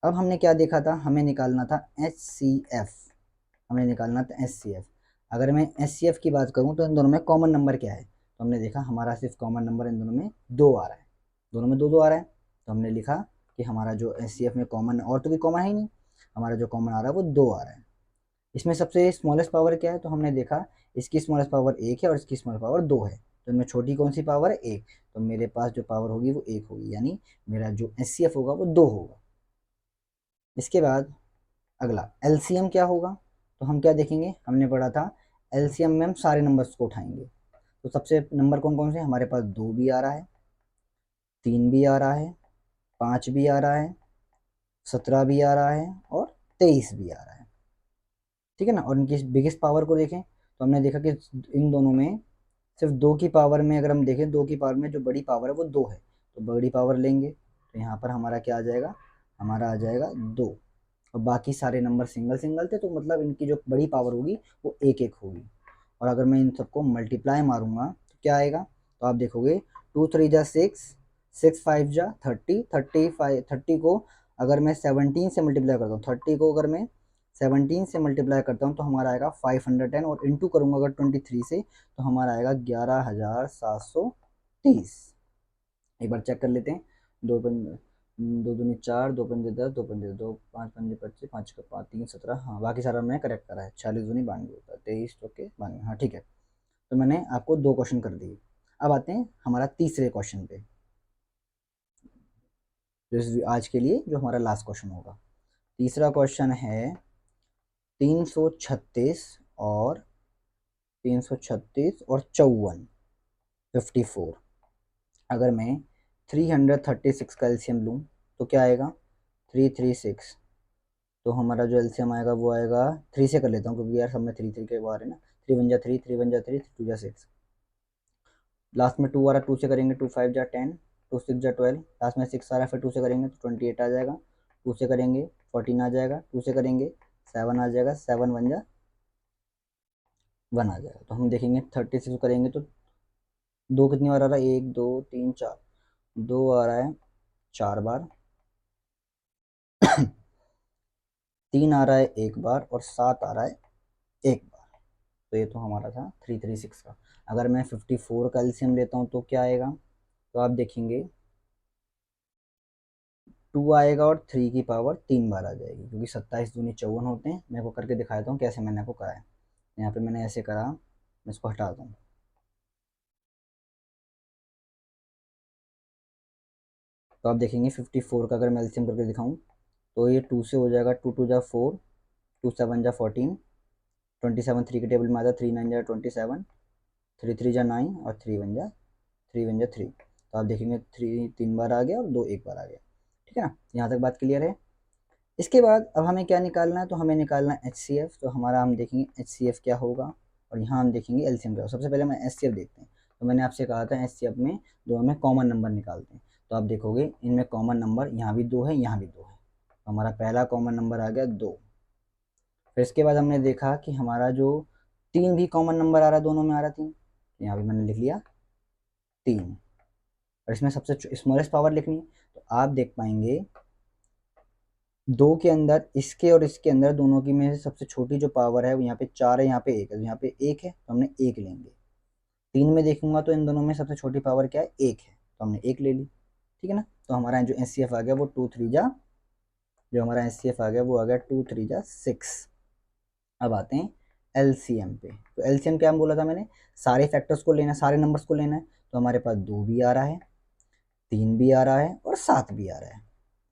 अब हमने क्या देखा था, हमें निकालना था एचसीएफ। अगर मैं एचसीएफ की बात करूँ तो इन दोनों में कॉमन नंबर क्या है, तो हमने देखा हमारा सिर्फ कॉमन नंबर इन दोनों में 2 आ रहा है। दोनों में 2 2 आ रहा है तो हमने लिखा कि हमारा जो एचसीएफ में कॉमन, और तो कोई कॉमन है ही नहीं, हमारा जो कॉमन आ रहा है वो 2 आ रहा है। इसमें सबसे स्मॉलेस्ट पावर क्या है, तो हमने देखा इसकी स्मॉलेस्ट पावर 1 है और इसकी स्मॉलेस्ट पावर 2 है। तो इनमें छोटी कौन सी पावर है, 1। तो मेरे पास जो पावर होगी वो 1 होगी, यानी मेरा जो एचसीएफ होगा वो 2 होगा। इसके बाद अगला एलसीएम क्या होगा, तो हम क्या देखेंगे, हमने पढ़ा था एलसीएम में हम सारे नंबर्स को उठाएंगे। तो सबसे नंबर कौन कौन से हमारे पास, 2 भी आ रहा है, 3 भी आ रहा है, 5 भी आ रहा है, 17 भी आ रहा है और 23 भी आ रहा है। ठीक है ना। और इनकी बिगेस्ट पावर को देखें तो हमने देखा कि इन दोनों में सिर्फ 2 की पावर में, अगर हम देखें 2 की पावर में जो बड़ी पावर है वो 2 है, तो बड़ी पावर लेंगे तो यहाँ पर हमारा क्या आ जाएगा, हमारा आ जाएगा 2। और बाकी सारे नंबर सिंगल सिंगल थे तो मतलब इनकी जो बड़ी पावर होगी वो 1 1 होगी। और अगर मैं इन सबको मल्टीप्लाई मारूंगा तो क्या आएगा, तो आप देखोगे 2 3 जा 6, 6 5 जा 30, 30 को अगर मैं 17 से मल्टीप्लाई करता हूँ, 30 को अगर मैं 17 से मल्टीप्लाई करता हूँ तो हमारा आएगा 510, और इंटू करूँगा अगर 23 से तो हमारा आएगा 11,730। एक बार चेक कर लेते हैं। दो पंज दो दूनी 4, दो पंजे 10, दो पंजे 2, 5 पंजे 25, 5 का 5 3 17, हाँ बाकी सारा मैंने करेक्ट करा है। 46 दूनी 92 होता है, 23 चौके 92, हाँ ठीक है। तो मैंने आपको 2 क्वेश्चन कर दिए। अब आते हैं हमारा तीसरे क्वेश्चन पे, जो आज के लिए जो हमारा लास्ट क्वेश्चन होगा। तीसरा क्वेश्चन है 336 और 336 और 54, 54। अगर मैं 336 का एलसीएम लूँ तो क्या आएगा, 336। तो हमारा जो एलसीएम आएगा वो आएगा, 3 से कर लेता हूँ क्योंकि यार सब में 3 3 के बार है ना। 3 1 जा 3, 3 1 जा 3, 2 जा 6, लास्ट में 2 आ रहा, 2 से करेंगे 2 5 जा 10, 2 6 जा 12, लास्ट में 6 आ रहा है, फिर 2 से करेंगे तो 28 आ जाएगा, 2 से करेंगे 14 आ जाएगा, 2 से करेंगे 7 आ जाएगा, 7 1 जा 1 आ जाएगा। तो हम देखेंगे 36 करेंगे तो 2 कितनी बार आ रहा है, 1 2 3 4, 2 आ रहा है 4 बार, 3 आ रहा है 1 बार, और 7 आ रहा है 1 बार। तो ये तो हमारा था 336 का। अगर मैं 54 का एलसीएम लेता हूँ तो क्या आएगा, तो आप देखेंगे 2 आएगा और 3 की पावर 3 बार आ जाएगी, क्योंकि 27 दूनी 54 होते हैं। मैं को करके दिखाता हूँ कैसे मैंने आपको करा है। यहाँ पे मैंने ऐसे करा, मैं इसको हटा दूँ, तो आप देखेंगे 54 का अगर मैं एलसीएम करके दिखाऊँ तो ये 2 से हो जाएगा, 2 2 जा 4, 2 7 जा 14, 27 3 के टेबल में आता है, 3 9 जा 27, 3 3 जा 9, और 3 1 जा 3। तो आप देखेंगे 3 3 बार आ गया और 2 1 बार आ गया। ठीक है ना, यहाँ तक बात क्लियर है। इसके बाद अब हमें क्या निकालना है, तो हमें निकालना है HCF। तो हमारा हम देखेंगे HCF क्या होगा, और यहाँ हम देखेंगे एलसीएम क्या होगा। सबसे पहले हम HCF देखते हैं। तो मैंने आपसे कहा था HCF में दोनों में कॉमन नंबर निकालते हैं। तो आप देखोगे इनमें कॉमन नंबर यहाँ भी 2 है, यहाँ भी 2 है, तो हमारा पहला कॉमन नंबर आ गया 2। फिर इसके बाद हमने देखा कि हमारा जो 3 भी कॉमन नंबर आ रहा, दोनों में आ रहा 3, यहाँ भी मैंने लिख लिया 3। और इसमें सबसे स्मॉलेस्ट पावर लिखनी है, तो आप देख पाएंगे 2 के अंदर, इसके और इसके अंदर दोनों की में से सबसे छोटी जो पावर है वो यहाँ पे 4 है, यहाँ पे 1 है, तो यहाँ पे 1 है तो हमने 1 लेंगे। 3 में देखूंगा तो इन दोनों में सबसे छोटी पावर क्या है, 1 है, तो हमने 1 ले ली। ठीक है ना, तो हमारा जो HCF आ गया वो 2 3 जा, जो हमारा HCF आ गया वो आ गया 2 3 जा 6। अब आते हैं LCM पे। तो LCM क्या बोला था मैंने, सारे फैक्टर्स को लेना है, सारे नंबर्स को लेना है। तो हमारे पास 2 भी आ रहा है, 3 भी आ रहा है, और 7 भी आ रहा है,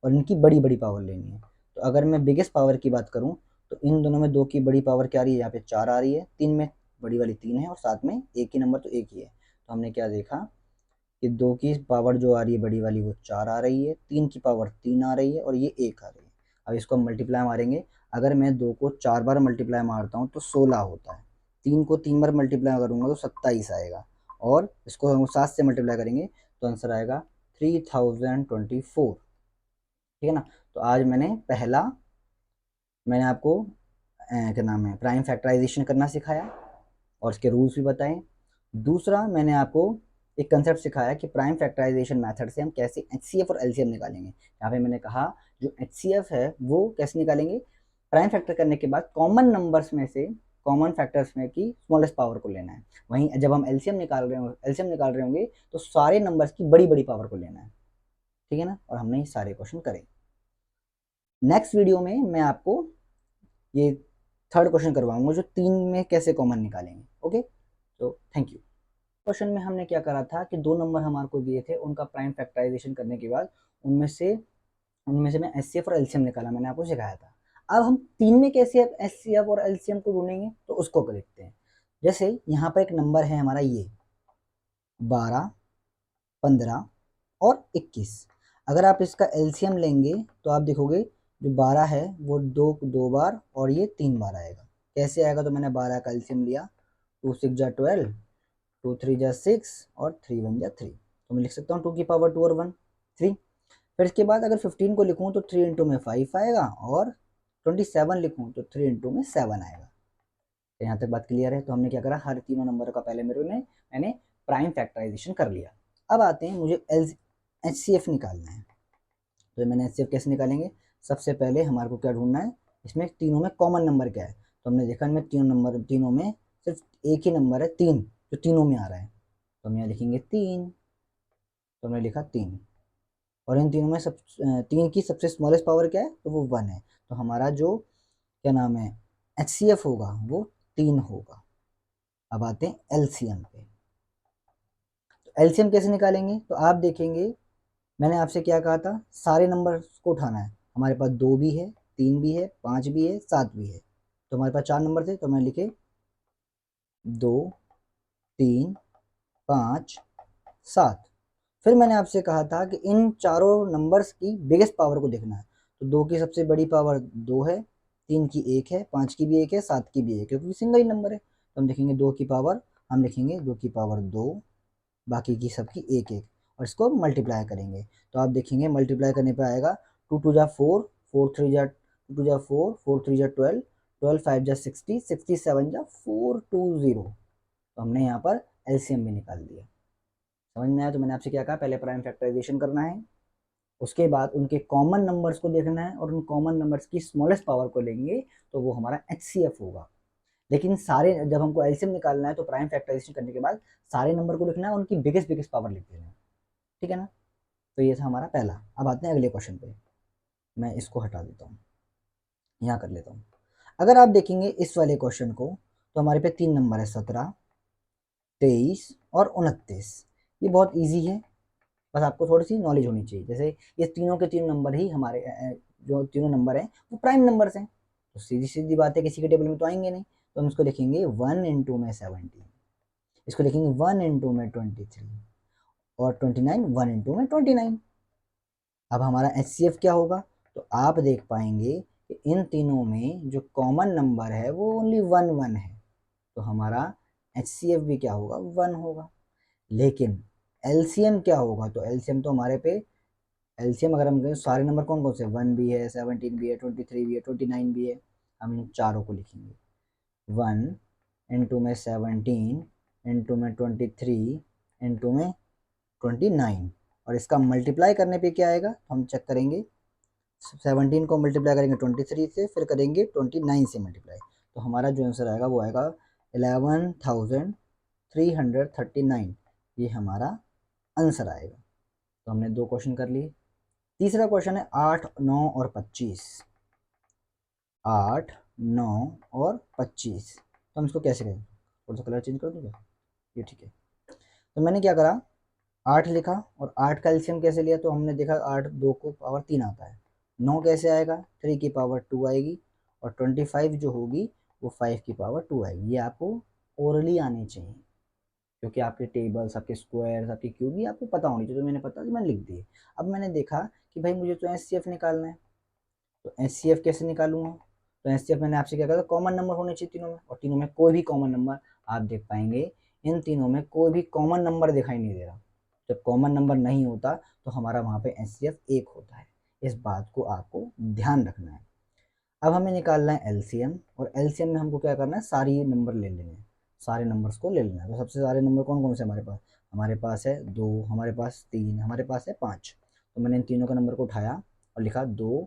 और इनकी बड़ी बड़ी पावर लेनी है। तो अगर मैं बिगेस्ट पावर की बात करूं तो इन दोनों में 2 की बड़ी पावर क्या आ रही है, यहाँ पे 4 आ रही है, 3 में बड़ी वाली 3 है, और 7 में एक ही नंबर तो 1 ही है। तो हमने क्या देखा कि 2 की पावर जो आ रही है बड़ी वाली वो 4 आ रही है, 3 की पावर 3 आ रही है, और ये 1 आ रही है। अब इसको हम मल्टीप्लाई मारेंगे। अगर मैं 2 को 4 बार मल्टीप्लाई मारता हूँ तो 16 होता है, 3 को 3 बार मल्टीप्लाई करूँगा तो 27 आएगा, और इसको हम 7 से मल्टीप्लाई करेंगे तो आंसर आएगा 3024। ठीक है ना। तो आज मैंने आपको क्या नाम है, प्राइम फैक्टराइजेशन करना सिखाया और उसके रूल्स भी बताए। दूसरा मैंने आपको एक कंसेप्ट सिखाया कि प्राइम फैक्टराइजेशन मेथड से हम कैसे HCF और LCM निकालेंगे। यहाँ पे मैंने कहा जो HCF है वो कैसे निकालेंगे, प्राइम फैक्टर करने के बाद कॉमन नंबर्स में से, कॉमन फैक्टर्स में की स्मॉलेस्ट पावर को लेना है। वहीं जब हम LCM निकाल रहे होंगे तो सारे नंबर्स की बड़ी बड़ी पावर को लेना है। ठीक है ना, और हमने ये सारे क्वेश्चन करे। नेक्स्ट वीडियो में मैं आपको ये थर्ड क्वेश्चन करवाऊंगा जो 3 में कैसे कॉमन निकालेंगे। ओके, तो थैंक यू। क्वेश्चन में हमने क्या करा था कि 2 नंबर हमारे को दिए थे, उनका प्राइम फैक्टराइजेशन करने के बाद उनमें से मैं HCF और LCM निकाला, मैंने आपको सिखाया था। अब हम 3 में कैसे HCF और LCM को ढूंढेंगे तो उसको देखते हैं। जैसे यहाँ पर एक नंबर है हमारा ये 12, 15 और 21। अगर आप इसका LCM लेंगे तो आप देखोगे जो 12 है वो 2 बार और ये 3 बार आएगा। कैसे आएगा, तो मैंने 12 का LCM लिया, 2 6 जा 12, 2 3 जा 6, और 3 1 जा 3। तो मैं लिख सकता हूँ 2 की पावर 2 और 1 3। फिर इसके बाद अगर 15 को लिखूँ तो 3 इंटू में 5 आएगा, और 27 लिखूँ तो 3 इंटू में 7 आएगा। तो यहाँ तक बात क्लियर है। तो हमने क्या करा, हर तीनों नंबर का पहले मैंने प्राइम फैक्टराइजेशन कर लिया। अब आते हैं, मुझे HCF निकालना है। तो मैंने HCF कैसे निकालेंगे, सबसे पहले हमारे को क्या ढूंढना है, इसमें तीनों में कॉमन नंबर क्या है। तो हमने देखा इनमें तीनों में सिर्फ एक ही नंबर है 3, जो तीनों में आ रहा है। तो हम यहाँ लिखेंगे 3। तो हमने लिखा 3, और इन तीनों में 3 की सबसे स्मॉलेस्ट पावर क्या है, तो वो 1 है। तो हमारा जो क्या नाम है HCF होगा वो 3 होगा। अब आते हैं LCM पे। तो LCM कैसे निकालेंगे, तो आप देखेंगे मैंने आपसे क्या कहा था, सारे नंबर को उठाना है। हमारे पास 2 भी है, 3 भी है, 5 भी है, 7 भी है। तो हमारे पास 4 नंबर थे, तो मैं लिखे 2, 3, 5, 7। फिर मैंने आपसे कहा था कि इन चारों नंबर्स की बिगेस्ट पावर को देखना है। तो 2 की सबसे बड़ी पावर 2 है, 3 की 1 है, 5 की भी 1 है, 7 की भी 1 है, क्योंकि सिंगल ही नंबर है। तो हम देखेंगे 2 की पावर, हम लिखेंगे 2 की पावर 2, बाकी की सबकी 1 1, और इसको मल्टीप्लाई करेंगे। तो आप देखेंगे मल्टीप्लाई करने पे आएगा 2 2 जा 4, 4 3 जा 2 2 जा 4, 4 3 जा 12, 12 5 जा 60, 60 7 जा 420। तो हमने यहाँ पर LCM भी निकाल दिया। समझ में आया। तो मैंने आपसे क्या कहा, पहले प्राइम फैक्टराइजेशन करना है, उसके बाद उनके कॉमन नंबर्स को देखना है, और उन कॉमन नंबर्स की स्मॉलेस्ट पावर को लेंगे, तो वो हमारा HCF होगा। लेकिन सारे, जब हमको LCM निकालना है तो प्राइम फैक्टराइजेशन करने के बाद सारे नंबर को लिखना है, उनकी बिगेस्ट बिगेस्ट पावर लिख देना है। ठीक है ना। तो ये था हमारा पहला। अब आते हैं अगले क्वेश्चन पे। मैं इसको हटा देता हूँ, यहाँ कर लेता हूँ। अगर आप देखेंगे इस वाले क्वेश्चन को, तो हमारे पे 3 नंबर है, 17, 23 और 29। ये बहुत ईजी है, बस आपको थोड़ी सी नॉलेज होनी चाहिए। जैसे ये तीनों के 3 नंबर ही हमारे जो तीनों नंबर हैं वो प्राइम नंबर्स हैं, तो सीधी सीधी बात है, किसी के टेबल में तो आएंगे नहीं। तो हम इसको लिखेंगे 1 इंटू में 17, इसको लिखेंगे 1 इंटू में 23, और 29 1 इंटू में 29। अब हमारा HCF क्या होगा, तो आप देख पाएंगे कि इन तीनों में जो कॉमन नंबर है वो ओनली 1 1 है। तो हमारा HCF भी क्या होगा, 1 होगा। लेकिन LCM क्या होगा, तो LCM तो हमारे पे LCM अगर हम कहें सारे नंबर कौन कौन से, 1 भी है, 17 भी है, 23 भी है, 29 भी है। हम इन चारों को लिखेंगे 1 इंटू में 17 इंटू में 23 इंटू में 29, और इसका मल्टीप्लाई करने पे क्या आएगा, हम चेक करेंगे। 17 को मल्टीप्लाई करेंगे 23 से, फिर करेंगे 29 से मल्टीप्लाई, तो हमारा जो आंसर आएगा वो आएगा 11,339। ये हमारा आंसर आएगा। तो हमने 2 क्वेश्चन कर लिए। तीसरा क्वेश्चन है 8, 9 और 25। 8, 9 और 25, तो हम इसको कैसे करें, थोड़ा सा कलर चेंज कर दूँ क्या, ये ठीक है। तो मैंने क्या करा, 8 लिखा, और 8 का एलसीएम कैसे लिया, तो हमने देखा 8 2 को पावर 3 आता है। 9 कैसे आएगा, 3 की पावर 2 आएगी, और 25 जो होगी वो 5 की पावर 2 आएगी। ये आपको ओरली आने चाहिए, क्योंकि आपके टेबल्स, आपके स्क्वायर्स, आपकी क्यूब भी आपको पता होनी चाहिए। तो मैंने पता, मैंने लिख दिए। अब मैंने देखा कि भाई मुझे तो HCF निकालना है, तो HCF कैसे निकालूंगा, तो HCF मैंने आपसे क्या कहा था, कॉमन नंबर होने चाहिए तीनों में, और तीनों में कोई भी कॉमन नंबर आप देख पाएंगे, इन तीनों में कोई भी कॉमन नंबर दिखाई नहीं दे रहा। जब कॉमन नंबर नहीं होता तो हमारा वहाँ पे HCF 1 होता है। इस बात को आपको ध्यान रखना है। अब हमें निकालना है LCM, और LCM में हमको क्या करना है, सारी नंबर ले लेने हैं, सारे नंबर्स को ले लेना है। तो सबसे सारे नंबर कौन कौन से हमारे पास है 2, हमारे पास 3, हमारे पास है 5। तो मैंने इन तीनों का नंबर को उठाया और लिखा 2,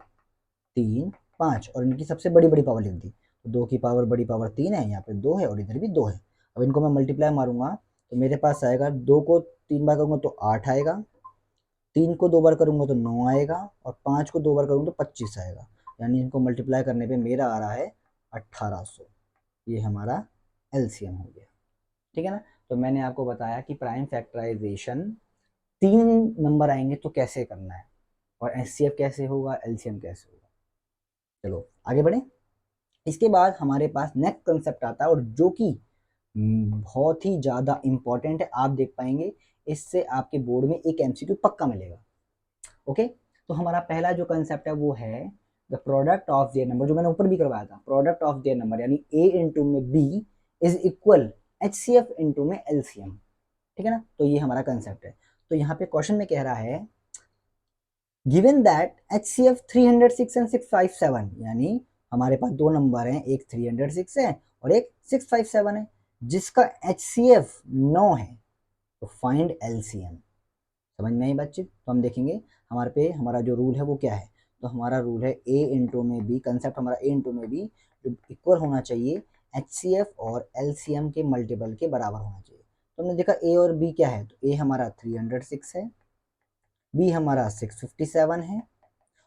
3, 5, और इनकी सबसे बड़ी बड़ी पावर लिख दी। तो 2 की पावर बड़ी पावर 3 है, यहाँ पे 2 है, और इधर भी 2 है। अब इनको मैं मल्टीप्लाई मारूंगा तो मेरे पास आएगा, 2 को 3 बार करूंगा तो 8 आएगा, 3 को 2 बार करूंगा तो 9 आएगा, और 5 को 2 बार करूंगा तो 25 आएगा। यानी इनको मल्टीप्लाई करने पे मेरा आ रहा है 1800। ये हमारा LCM हो गया। ठीक है ना। तो मैंने आपको बताया कि प्राइम फैक्टराइजेशन 3 नंबर आएंगे तो कैसे करना है, और HCF कैसे होगा, LCM कैसे होगा। चलो आगे बढ़े। इसके बाद हमारे पास नेक्स्ट कंसेप्ट आता है, और जो कि बहुत ही ज़्यादा इंपॉर्टेंट है। आप देख पाएंगे इससे आपके बोर्ड में एक MCQ पक्का मिलेगा। ओके। तो हमारा पहला जो कंसेप्ट है वो है the product of their number, जो मैंने ऊपर भी करवाया था। प्रोडक्ट ऑफ देयर नंबर यानी A इंटू में B is equal HCF into में LCM। ठीक है ना। तो ये हमारा कंसेप्ट है। तो यहाँ पे क्वेश्चन में कह रहा है गिवन दैट HCF 306 एंड 657, यानी हमारे पास 2 नंबर हैं, एक 306 है और एक 657 है, जिसका HCF 9 है। तो फाइंड LCM। समझ में आई बातचीत? तो हम देखेंगे हमारा जो रूल है वो क्या है। तो हमारा रूल है A इंटू में B, कंसेप्ट हमारा A इंटू में B जो इक्वल होना चाहिए HCF और LCM के मल्टीपल के बराबर होना चाहिए। तो हमने देखा A और B क्या है, तो A हमारा 306 है, B हमारा 657 है,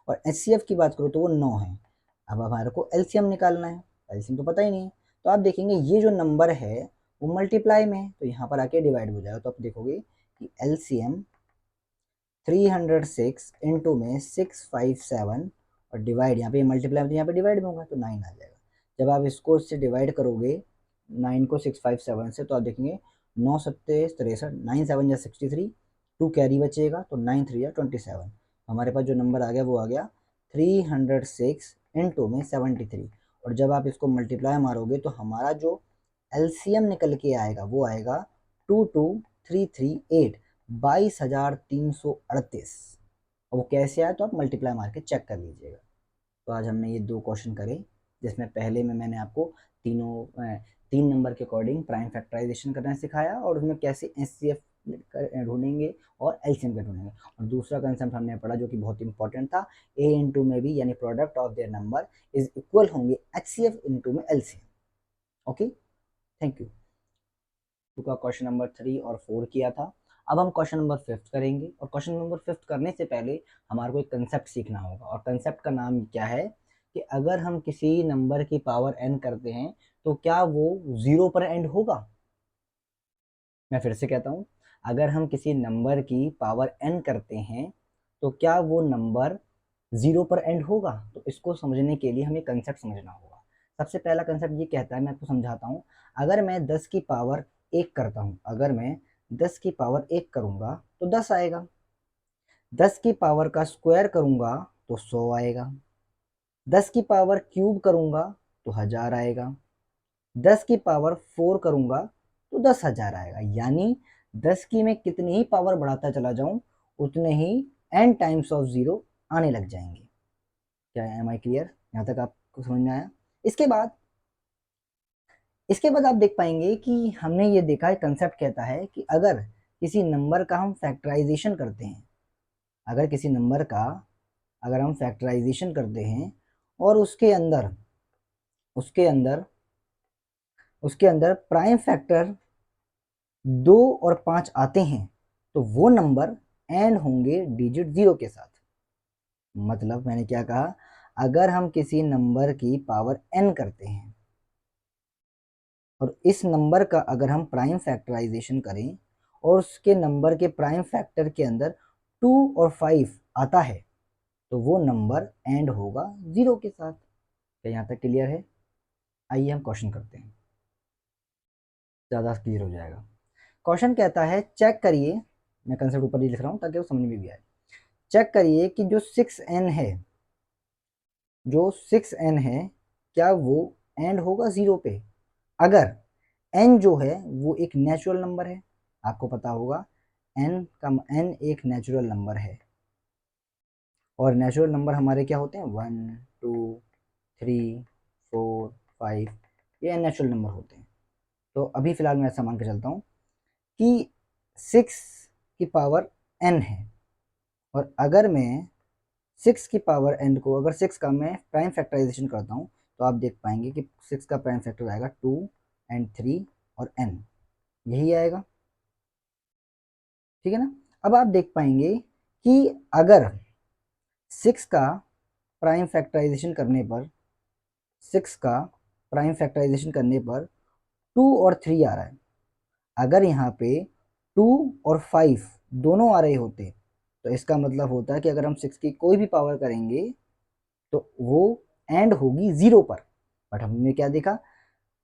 और HCF की बात करो तो वो 9 है। अब हमारे को LCM निकालना है, LCM तो पता ही नहीं है। तो आप देखेंगे ये जो नंबर है वो मल्टीप्लाई में है, तो यहाँ पर आके डिवाइड हो जाएगा। तो आप देखोगे कि LCM 306 इंटू में 657 और डिवाइड, यहाँ पे मल्टीप्लाई में, यहाँ पे डिवाइड में होगा तो 9 आ जाएगा। जब आप इसको इससे डिवाइड करोगे 9 को 657 से, तो आप देखेंगे 9 सत्ते 63, 9 7 या 63, 2 कैरी बचेगा, तो 9 3 या 27। हमारे पास जो नंबर आ गया वो आ गया 306 इंटू में 73। और जब आप इसको मल्टीप्लाई मारोगे तो हमारा जो LCM निकल के आएगा वो आएगा 22338, 22,338। और वो कैसे आया तो आप मल्टीप्लाई मार के चेक कर लीजिएगा। तो आज हमने ये 2 क्वेश्चन करे, जिसमें पहले में मैंने आपको तीन नंबर के अकॉर्डिंग प्राइम फैक्टराइजेशन करना सिखाया और उसमें कैसे HCF ढूंढेंगे और LCM का ढूंढेंगे। और दूसरा कंसेप्ट हमने पढ़ा जो कि बहुत इंपॉर्टेंट था, A इंटू में B यानी product of their number is equal होंगे HCF इंटू में LCM। Okay, thank you. का क्वेश्चन नंबर 3 और 4 किया था। अब हम क्वेश्चन नंबर 5 करेंगे, और क्वेश्चन नंबर 5 करने से पहले हमारे को एक कंसेप्ट सीखना होगा, और कंसेप्ट का नाम क्या है कि अगर हम किसी नंबर की पावर n करते हैं तो क्या वो 0 पर एंड होगा। मैं फिर से कहता हूँ, अगर हम किसी नंबर की पावर n करते हैं तो क्या वो नंबर 0 पर एंड होगा। तो इसको समझने के लिए हमें कंसेप्ट समझना होगा। सबसे पहला कंसेप्ट ये कहता है, मैं आपको समझाता हूँ, अगर मैं 10 की पावर 1 करता हूँ, अगर मैं 10 की पावर 1 करूँगा तो 10 आएगा, 10 की पावर का स्क्वायर करूँगा तो 100 आएगा, 10 की पावर क्यूब करूँगा तो 1000 आएगा, 10 की पावर 4 करूँगा तो 10,000 आएगा। यानी 10 की मैं कितनी ही पावर बढ़ाता चला जाऊँ उतने ही n टाइम्स ऑफ 0 आने लग जाएंगे। क्या एम आई क्लियर? यहाँ तक आपको समझ में आया? इसके बाद आप देख पाएंगे कि हमने ये देखा है, कंसेप्ट कहता है कि अगर किसी नंबर का हम फैक्टराइजेशन करते हैं, अगर किसी नंबर का अगर हम फैक्टराइजेशन करते हैं और उसके अंदर उसके अंदर प्राइम फैक्टर 2 और 5 आते हैं तो वो नंबर एंड होंगे डिजिट 0 के साथ। मतलब मैंने क्या कहा, अगर हम किसी नंबर की पावर n करते हैं और इस नंबर का अगर हम प्राइम फैक्टराइजेशन करें और उसके नंबर के प्राइम फैक्टर के अंदर 2 और 5 आता है तो वो नंबर एंड होगा 0 के साथ। क्या यहाँ तक क्लियर है? आइए हम क्वेश्चन करते हैं, ज़्यादा क्लियर हो जाएगा। क्वेश्चन कहता है चेक करिए, मैं कंसेप्ट ऊपर ही लिख रहा हूँ ताकि वो समझ में भी आए। चेक करिए कि जो 6n है, जो 6n है क्या वो एंड होगा 0 पे। अगर n जो है वो एक नेचुरल नंबर है, आपको पता होगा n एक नेचुरल नंबर है, और नेचुरल नंबर हमारे क्या होते हैं 1 2 3 4 5, ये नेचुरल नंबर होते हैं। तो अभी फिलहाल मैं ऐसा मान के चलता हूँ कि 6 की पावर n है, और अगर मैं 6 की पावर n को अगर 6 का मैं प्राइम फैक्टराइजेशन करता हूँ तो आप देख पाएंगे कि 6 का प्राइम फैक्टर आएगा 2 एंड 3 और n, यही आएगा। ठीक है ना? अब आप देख पाएंगे कि अगर 6 का प्राइम फैक्टराइजेशन करने पर 6 का प्राइम फैक्टराइजेशन करने पर 2 और 3 आ रहा है, अगर यहाँ पे 2 और 5 दोनों आ रहे होते तो इसका मतलब होता है कि अगर हम 6 की कोई भी पावर करेंगे तो वो एंड होगी 0 पर। बट हमने क्या देखा,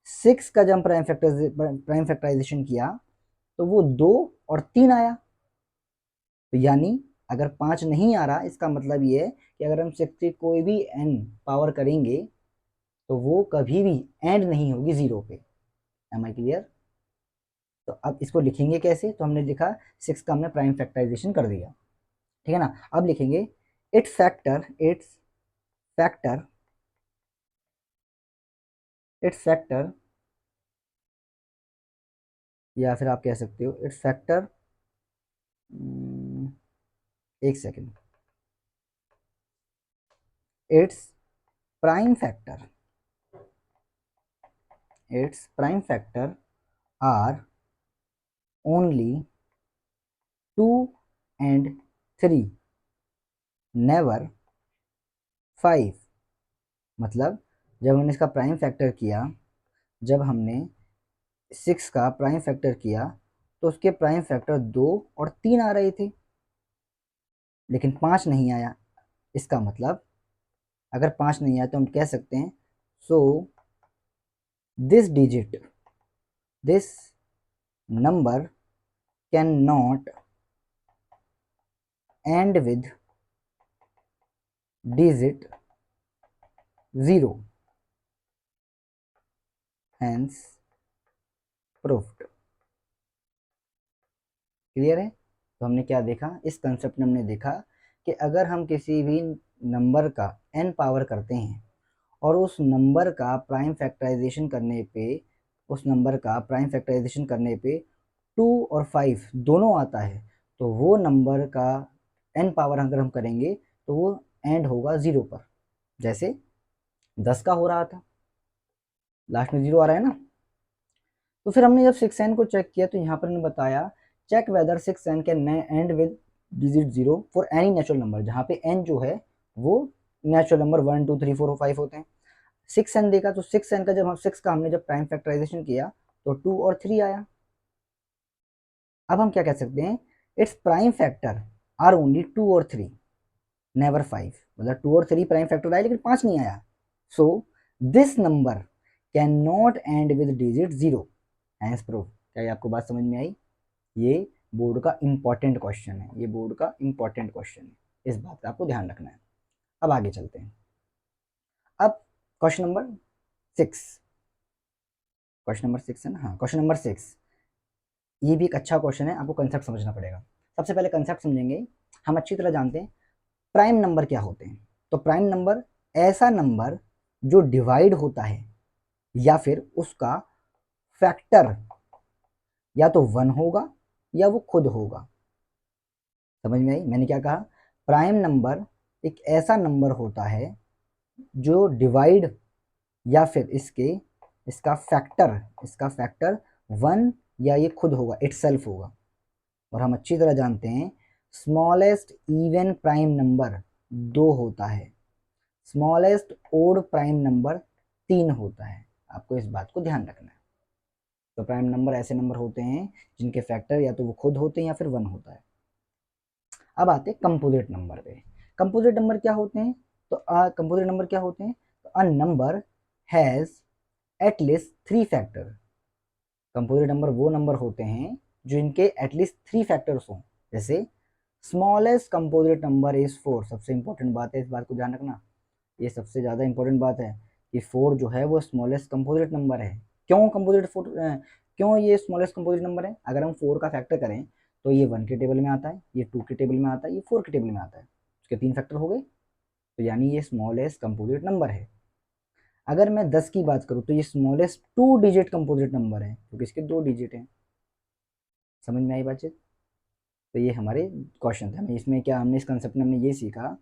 6 का जब प्राइम फैक्टराइजेशन किया तो वो 2 और 3 आया, तो यानी अगर 5 नहीं आ रहा इसका मतलब ये है कि अगर हम 6 की कोई भी n पावर करेंगे तो वो कभी भी एंड नहीं होगी 0 पे। Am I clear? तो अब इसको लिखेंगे कैसे, तो हमने लिखा 6 का हमने प्राइम फैक्टराइजेशन कर दिया, ठीक है ना। अब लिखेंगे इट्स फैक्टर या फिर आप कह सकते हो इट्स फैक्टर, एक second, it's prime factor, it's prime factor are only 2 and 3, never 5। मतलब जब हमने इसका प्राइम फैक्टर किया, जब हमने 6 का प्राइम फैक्टर किया तो उसके प्राइम फैक्टर 2 और 3 आ रहे थे, लेकिन 5 नहीं आया। इसका मतलब अगर 5 नहीं आया तो हम कह सकते हैं so this digit, this number can not end with digit 0, hence proved. Clear है? तो हमने क्या देखा, इस कंसेप्ट में हमने देखा कि अगर हम किसी भी नंबर का n पावर करते हैं और उस नंबर का प्राइम फैक्टराइजेशन करने पे, उस नंबर का प्राइम फैक्टराइजेशन करने पे 2 और 5 दोनों आता है, तो वो नंबर का n पावर अगर हम करेंगे तो वो एंड होगा 0 पर। जैसे 10 का हो रहा था, लास्ट में 0 आ रहा है ना। तो फिर हमने जब 6n को चेक किया तो यहाँ पर हमने बताया check whether 6n can end with digit 0 for any natural number, जहाँ पे n जो है वो नेचुरल नंबर 1 2 3 4 और 5 होते हैं। 6n देखा तो 6n का जब हम 6 का हमने जब प्राइम फैक्टराइजेशन किया तो 2 और 3 आया। अब हम क्या कह सकते हैं, it's prime factor are only 2 और 3, नेवर 5। मतलब 2 और 3 प्राइम फैक्टर आए लेकिन 5 नहीं आया। So this number can not end with digit 0, hence proof. क्या ये आपको बात समझ में आई? ये बोर्ड का इंपॉर्टेंट क्वेश्चन है, ये बोर्ड का इंपॉर्टेंट क्वेश्चन है, इस बात का आपको ध्यान रखना है। अब आगे चलते हैं। अब क्वेश्चन नंबर 6, क्वेश्चन नंबर 6 है ना, हाँ क्वेश्चन नंबर 6, ये भी एक अच्छा क्वेश्चन है, आपको कंसेप्ट समझना पड़ेगा। सबसे पहले कंसेप्ट समझेंगे। हम अच्छी तरह जानते हैं प्राइम नंबर क्या होते हैं। तो प्राइम नंबर ऐसा नंबर जो डिवाइड होता है या फिर उसका फैक्टर या तो 1 होगा या वो खुद होगा। समझ में आई मैंने क्या कहा? प्राइम नंबर एक ऐसा नंबर होता है जो डिवाइड या फिर इसका फैक्टर 1 या ये खुद होगा, इटसेल्फ होगा। और हम अच्छी तरह जानते हैं स्मॉलेस्ट इवन प्राइम नंबर 2 होता है, स्मॉलेस्ट ओड प्राइम नंबर 3 होता है। आपको इस बात को ध्यान रखना है। तो प्राइम नंबर ऐसे नंबर होते हैं जिनके फैक्टर या तो वो खुद होते हैं या फिर 1 होता है। अब आते हैं कंपोजिट नंबर पे। कंपोजिट नंबर क्या होते हैं? तो कंपोजिट नंबर क्या होते हैं? तो a number has at least 3 factor. Composite number वो नंबर होते हैं जो इनके एटलीस्ट 3 फैक्टर्स हों। जैसे स्मॉलेस्ट कंपोजिट नंबर इज 4। सबसे इंपॉर्टेंट बात है, इस बात को ध्यान रखना, ये सबसे ज़्यादा इंपॉर्टेंट बात है कि 4 जो है वो स्मॉलेस्ट कंपोजिट नंबर है। क्यों कंपोजिट 4, क्यों ये स्मॉलेस्ट कंपोजिट नंबर है? अगर हम 4 का फैक्टर करें तो ये 1 के टेबल में आता है, ये 2 के टेबल में आता है, ये 4 के टेबल में आता है, उसके 3 फैक्टर हो गए, तो यानी ये स्मॉलेस्ट कंपोजिट नंबर है। अगर मैं 10 की बात करूँ तो ये स्मॉलेस्ट 2 डिजिट कंपोजिट नंबर है क्योंकि इसके 2 डिजिट हैं। समझ में आई बातचीत? तो ये हमारे क्वेश्चन थे। हमें इसमें क्या, हमने इस कंसेप्ट में हमने ये सीखा,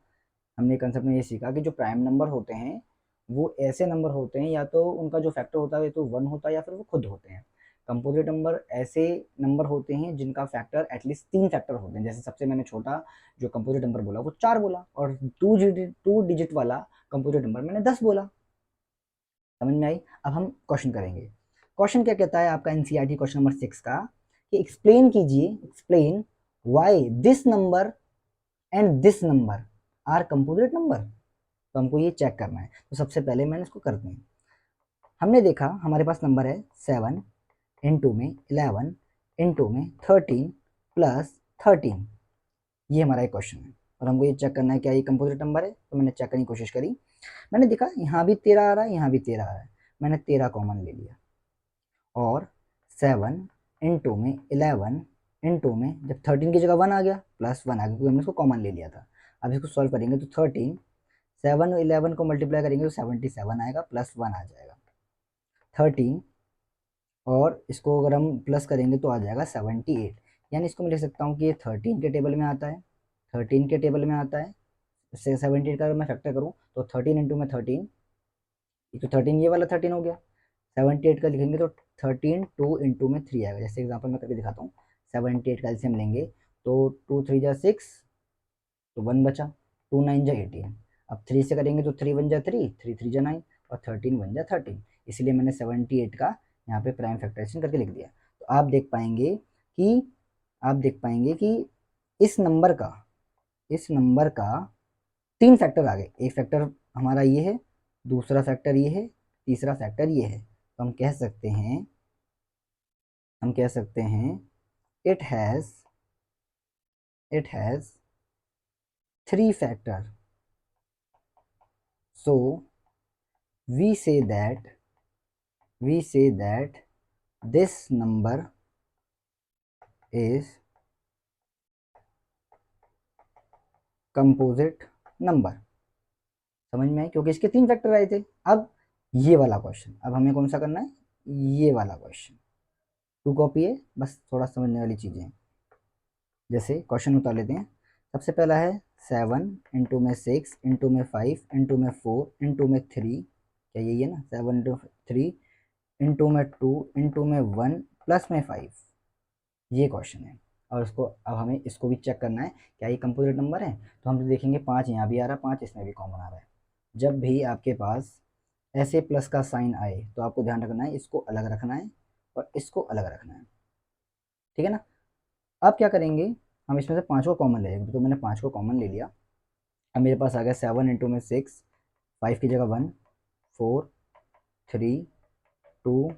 हमने कंसेप्ट में ये सीखा कि जो प्राइम नंबर होते हैं वो ऐसे नंबर होते हैं या तो उनका जो फैक्टर होता है तो 1 होता है या फिर वो खुद होते हैं। कंपोजिट नंबर ऐसे नंबर होते हैं जिनका फैक्टर एटलीस्ट 3 फैक्टर होते हैं। जैसे सबसे मैंने छोटा जो कंपोजिट नंबर बोला वो 4 बोला, और 2 डिजिट वाला कंपोजिट नंबर मैंने 10 बोला। समझ में आई? अब हम क्वेश्चन करेंगे। क्वेश्चन क्या कहता है आपका एनसीईआरटी क्वेश्चन नंबर 6 का, कि एक्सप्लेन कीजिए, explain why this number and this number are composite number. तो हमको ये चेक करना है। तो सबसे पहले मैंने इसको करते हैं। हमने देखा हमारे पास नंबर है 7 इंटू में 11 इंटू में 13 प्लस 13। ये हमारा एक क्वेश्चन है और हमको ये चेक करना है क्या ये कंपोजिट नंबर है। तो मैंने चेक करने की कोशिश करी, मैंने देखा यहाँ भी 13 आ रहा है, यहाँ भी 13 आ रहा है, मैंने 13 कॉमन ले लिया। और 7 इंटू में 11 इंटू में जब 13 की जगह 1 आ गया प्लस 1 आ गया क्योंकि हमने इसको कॉमन ले लिया था। अब इसको सॉल्व करेंगे तो 13 7 11 को मल्टीप्लाई करेंगे तो 77 आएगा प्लस 1 आ जाएगा। 13 और इसको अगर हम प्लस करेंगे तो आ जाएगा 78। यानी इसको मैं लिख सकता हूँ कि ये 13 के टेबल में आता है, 13 के टेबल में आता है। 78 का अगर मैं फैक्टर करूँ तो 13 इंटू में 13, तो 13 ये वाला 13 हो गया। 78 का लिखेंगे तो 13 2 इंटू में 3 आएगा। जैसे एग्जाम्पल मैं करके दिखाता हूँ। 78 का एलसीएम लेंगे तो 2 3 जा 6, तो 1 बचा, 2 9 जा 18। अब 3 से करेंगे तो 3 1 जा 3, 3 3 जा 9, और 13 1 जा 13। इसलिए मैंने 78 का यहाँ पे प्राइम फैक्टराइजेशन करके लिख दिया। तो आप देख पाएंगे कि इस नंबर का इस नंबर का 3 फैक्टर आ गए। एक फैक्टर हमारा ये है, दूसरा फैक्टर ये है, तीसरा फैक्टर ये है। तो हम कह सकते हैं it has 3 factor. So we say that this number is composite number। समझ में आई? क्योंकि इसके 3 फैक्टर आए थे। अब ये वाला क्वेश्चन, अब हमें कौन सा करना है? ये वाला क्वेश्चन। 2 कॉपी है, बस थोड़ा समझने वाली चीजें हैं। जैसे क्वेश्चन उतार लेते हैं। सबसे पहला है 7 इंटू में 6 इंटू में 5 इंटू में 4 इंटू में 3। क्या यही है ना? 7 इंटू 3 इंटू में 2 इंटू में 1 प्लस में 5। ये क्वेश्चन है। और इसको अब हमें इसको भी चेक करना है, क्या ये कंपोजिट नंबर है? तो हम देखेंगे 5 यहाँ भी आ रहा है, 5 इसमें भी कॉमन आ रहा है। जब भी आपके पास ऐसे प्लस का साइन आए तो आपको ध्यान रखना है, इसको अलग रखना है और इसको अलग रखना है। ठीक है ना? अब क्या करेंगे, हम इसमें से 5 को कॉमन ले लेंगे। तो मैंने 5 को कॉमन ले लिया। अब मेरे पास आ गया 7 इंटू में 6, 5 की जगह 1, 4 3 2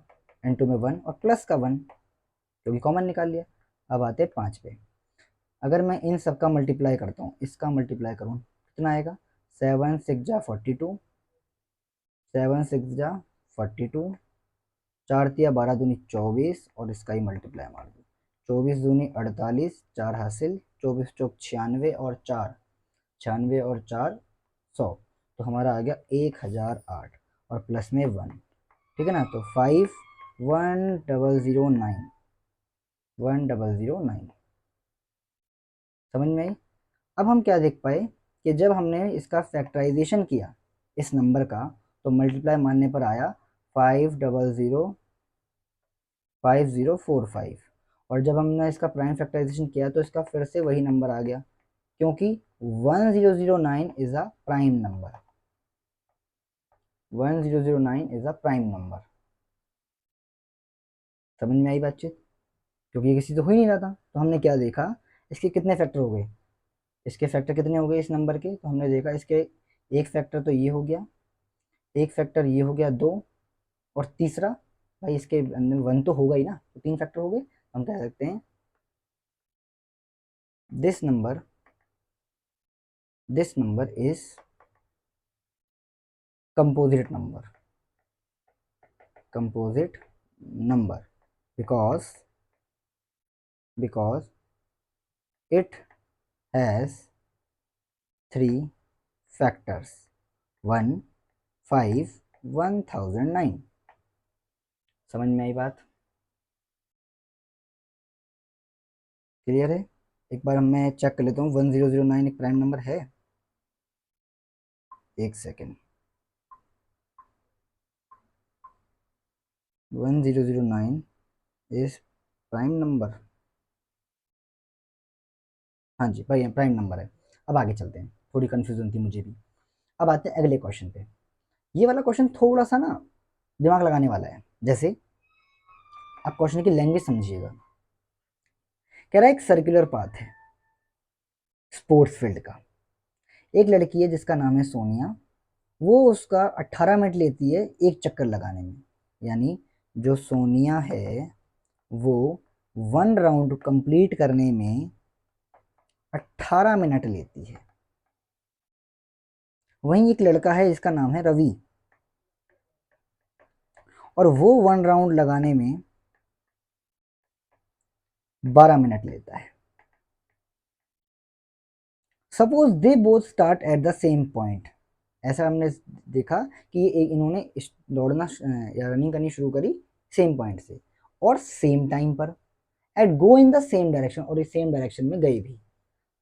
इंटू में 1 और प्लस का 1, क्योंकि कॉमन निकाल लिया। अब आते हैं 5 पे। अगर मैं इन सब का मल्टीप्लाई करता हूँ, इसका मल्टीप्लाई करूँ, कितना आएगा? 7 6 जा 42, 7 6 जा 42, 4 तिया 12 दूनी 24, और इसका ही मल्टीप्लाई मार दो। 24 दूनी 48, 4 हासिल, 24 चौक 96, और 4 96 और 4 100। तो हमारा आ गया 1008 और प्लस में 1। ठीक है ना? तो 51009, 1009। समझ में आई? अब हम क्या देख पाए कि जब हमने इसका फैक्टराइजेशन किया इस नंबर का, तो मल्टीप्लाई मारने पर आया 5045। और जब हमने इसका प्राइम फैक्टराइजेशन किया तो इसका फिर से वही नंबर आ गया, क्योंकि 1009 is a prime number. 1009 is a prime number. समझ में आई बातचीत? क्योंकि ये किसी से हो ही नहीं रहा था। तो हमने क्या देखा, इसके कितने फैक्टर हो गए? इसके फैक्टर कितने हो गए इस नंबर के? तो हमने देखा इसके एक फैक्टर तो ये हो गया, एक फैक्टर ये हो गया 2, और तीसरा, भाई इसके अंदर 1 तो होगा ही ना, तो 3 फैक्टर हो गए। हम कह सकते हैं this number is composite number because it has 3 factors, 1 5 1009। समझ में आई बात? क्लियर है? एक बार मैं चेक कर लेता हूँ 1009 एक प्राइम नंबर है। एक सेकेंड। 1009 is prime number. हाँ जी भाई, प्राइम नंबर है। अब आगे चलते हैं, थोड़ी कन्फ्यूजन थी मुझे भी। अब आते हैं अगले क्वेश्चन पे। ये वाला क्वेश्चन थोड़ा सा ना दिमाग लगाने वाला है। जैसे आप क्वेश्चन की लैंग्वेज समझिएगा। कह रहा है एक सर्कुलर पाथ है स्पोर्ट्स फील्ड का। एक लड़की है जिसका नाम है सोनिया। वो उसका 18 मिनट लेती है एक चक्कर लगाने में। यानी जो सोनिया है वो 1 राउंड कंप्लीट करने में 18 मिनट लेती है। वहीं एक लड़का है जिसका नाम है रवि, और वो 1 राउंड लगाने में 12 मिनट लेता है। Suppose they both start at the same point. ऐसा हमने देखा कि इन्होंने दौड़ना या रनिंग करनी शुरू करी सेम पॉइंट से, और सेम टाइम पर, at go in the same direction, और इस सेम डायरेक्शन में गए भी।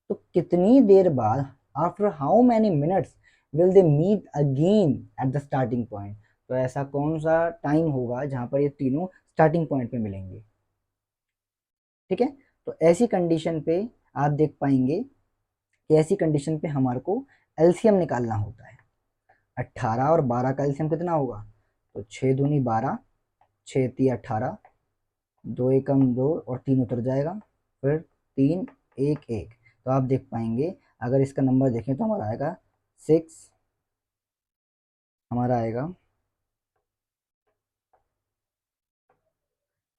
तो कितनी देर बाद, after how many minutes will they meet again at the starting point. तो ऐसा कौन सा टाइम होगा जहां पर ये तीनों स्टार्टिंग पॉइंट पे मिलेंगे। ठीक है, तो ऐसी कंडीशन पे आप देख पाएंगे कि ऐसी कंडीशन पे हमारे को एलसीएम निकालना होता है। 18 और 12 का एलसीएम कितना होगा, तो 6 दूनी 12, 6 ती 18, 2 एकम 2 और 3 उतर जाएगा, फिर 3 1 1। तो आप देख पाएंगे अगर इसका नंबर देखें तो हमारा आएगा 6, हमारा आएगा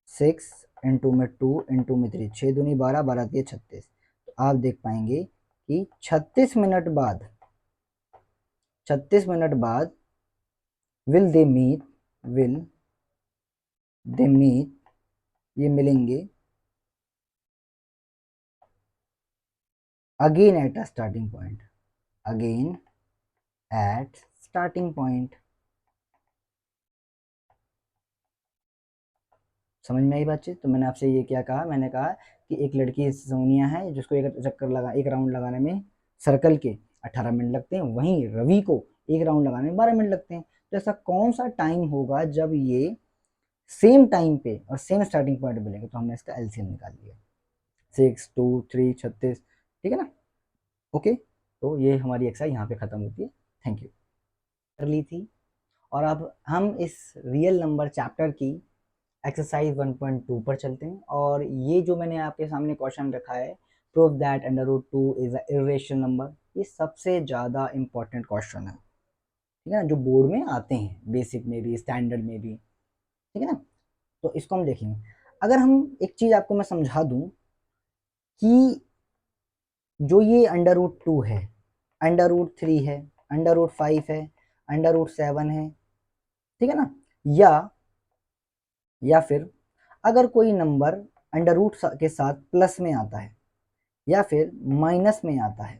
6 इंटू में 2 इंटू में 3, 6 दूनी 12, 12 3 36। तो आप देख पाएंगे कि 36 मिनट बाद, 36 मिनट बाद will they meet, will they meet, ये मिलेंगे again at a starting point, again at starting point. समझ में आई बातचीत। तो मैंने आपसे ये क्या कहा, मैंने कहा कि एक लड़की सोनिया है जिसको एक चक्कर लगा, एक राउंड लगाने में सर्कल के 18 मिनट लगते हैं, वहीं रवि को एक राउंड लगाने में 12 मिनट लगते हैं। तो ऐसा कौन सा टाइम होगा जब ये सेम टाइम पे और सेम स्टार्टिंग पॉइंट मिलेंगे। तो हमने इसका एलसीएम निकाल लिया, 6 2 3 36। ठीक है ना, ओके। तो ये हमारी एक्सरसाइज यहाँ पे खत्म होती है। Thank you. कर ली थी, और अब हम इस रियल नंबर चैप्टर की एक्सरसाइज 1.2 पर चलते हैं। और ये जो मैंने आपके सामने क्वेश्चन रखा है, prove that under root 2 is a irrational number, ये सबसे ज़्यादा इंपॉर्टेंट क्वेश्चन है। ठीक है ना, जो बोर्ड में आते हैं, बेसिक में भी, स्टैंडर्ड में भी। ठीक है ना, तो इसको हम देखेंगे। अगर हम एक चीज़ आपको मैं समझा दूं कि जो ये अंडर रूट 2 है, अंडर रूट 3 है, अंडर रूट 5 है, अंडर रूट 7 है, ठीक है ना, या फिर अगर कोई नंबर अंडर रूट के साथ प्लस में आता है या फिर माइनस में आता है,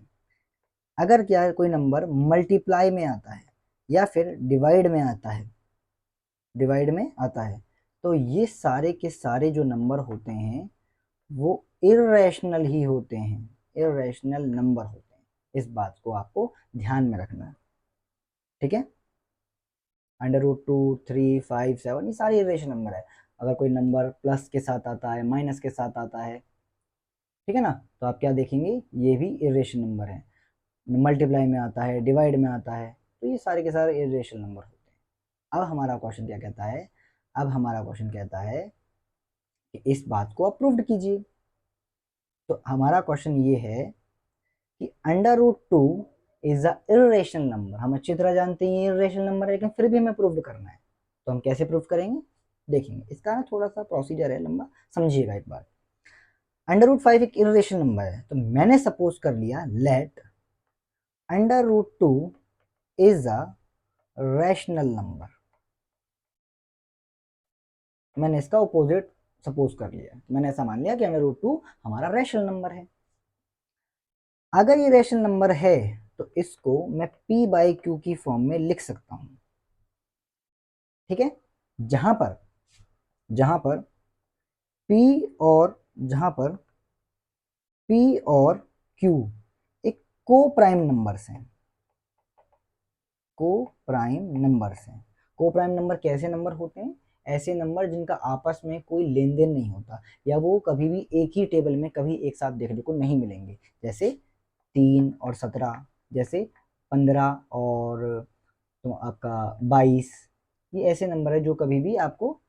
अगर क्या कोई नंबर मल्टीप्लाई में आता है या फिर डिवाइड में आता है, डिवाइड में आता है, तो ये सारे के सारे जो नंबर होते हैं वो इर्रेशनल ही होते हैं, इर्रेशनल नंबर होते हैं। इस बात को आपको ध्यान में रखना है। ठीक है, अंडर रूट 2 3 5 7 ये सारे इर्रेशनल नंबर है। अगर कोई नंबर प्लस के साथ आता है, माइनस के साथ आता है, ठीक है ना, तो आप क्या देखेंगे, ये भी इर्रेशनल नंबर है। मल्टीप्लाई में आता है, डिवाइड में आता है, तो ये सारे के सारे इर्रेशनल नंबर होते हैं। अब हमारा क्वेश्चन क्या कहता है, अब हमारा क्वेश्चन कहता है कि इस बात को आप प्रूव्ड कीजिए। तो हमारा क्वेश्चन ये है कि under root 2 is a irrational number. हम अच्छी तरह जानते हैं ये इर्रेशनल नंबर है, लेकिन फिर भी हमें प्रूव करना है। तो हम कैसे प्रूव करेंगे, देखेंगे। इसका ना थोड़ा सा प्रोसीजर है लंबा, समझिएगा एक बार। अंडर रूट 5 एक इर्रेशनल नंबर है, तो मैंने सपोज कर लिया let under root 2 is a rational number. मैंने इसका अपोजिट सपोज कर लिया, मैंने ऐसा मान लिया कि अंडर रूट 2 हमारा रैशनल नंबर है। अगर ये रैशनल नंबर है तो इसको मैं p बाई क्यू की फॉर्म में लिख सकता हूं। ठीक है, जहां पर जहां पर p और जहां पर p और q एक को प्राइम नंबर्स हैं, को प्राइम नंबर्स हैं। को प्राइम नंबर कैसे नंबर होते हैं, ऐसे नंबर जिनका आपस में कोई लेन देन नहीं होता, या वो कभी भी एक ही टेबल में कभी एक साथ देखने को नहीं मिलेंगे। जैसे 3 और 17, जैसे 15 और तो आपका 22, ये ऐसे नंबर है जो कभी भी आपको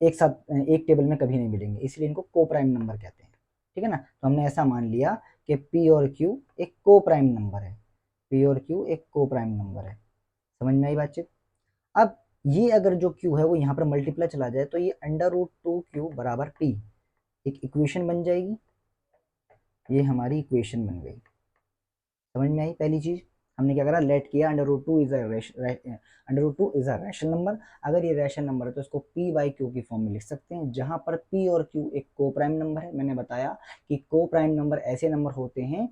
एक साथ एक टेबल में कभी नहीं मिलेंगे, इसलिए इनको को प्राइम नंबर कहते हैं। ठीक है ना, तो हमने ऐसा मान लिया कि पी और क्यू एक को प्राइम नंबर है, पी और क्यू एक को प्राइम नंबर है। समझ में आई बातचीत। अब ये अगर जो क्यू है वो यहाँ पर मल्टीप्लाई चला जाए तो ये अंडर रूट 2 क्यू बराबर पी एक इक्वेशन बन जाएगी। ये हमारी इक्वेशन बन गई। समझ में आई पहली चीज। हमने क्या करा, लेट किया under root 2 is under root 2 is a rational number. अगर ये रैशनल नंबर है तो इसको p बाई क्यू की फॉर्म में लिख सकते हैं, जहां पर p और q एक को प्राइम नंबर है। मैंने बताया कि को प्राइम नंबर ऐसे नंबर होते हैं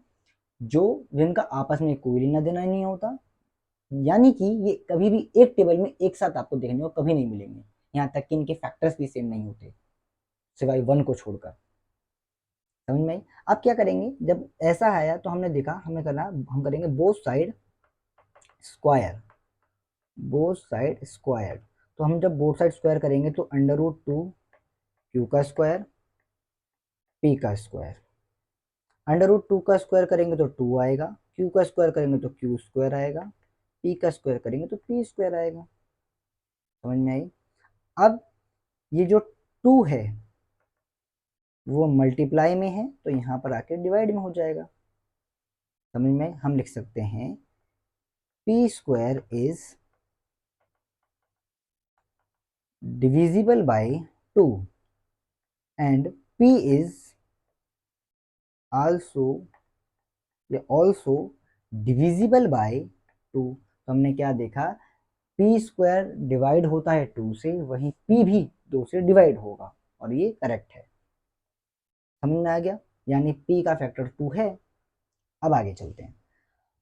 जो जिनका आपस में कोई लेना देना नहीं होता, यानी कि ये कभी भी एक टेबल में एक साथ आपको देखने को कभी नहीं मिलेंगे। यहाँ तक कि इनके फैक्टर्स भी सेम नहीं होते सिवाय 1 को छोड़कर। समझ में आई? अब क्या करेंगे, जब ऐसा आया तो हमने देखा हमें करना, हम करेंगे both side square, both side square. तो हम जब बोथ साइड स्क्वायर करेंगे तो √2 क्यू का स्क्वायर पी का स्क्वायर, √2 का स्क्वायर करेंगे तो 2 आएगा, क्यू का स्क्वायर करेंगे तो क्यू स्क्वायर आएगा, पी का स्क्वायर करेंगे तो पी स्क्वायर आएगा। समझ में आई? अब ये जो 2 है वो मल्टीप्लाई में है तो यहाँ पर आके डिवाइड में हो जाएगा। समझ में? हम लिख सकते हैं P square is divisible by 2 and p is also divisible by 2। तो हमने क्या देखा, p स्क्वायर डिवाइड होता है 2 से, वहीं p भी 2 से डिवाइड होगा और ये करेक्ट है। समझ में आ गया? यानी p का फैक्टर 2 है। अब आगे चलते हैं।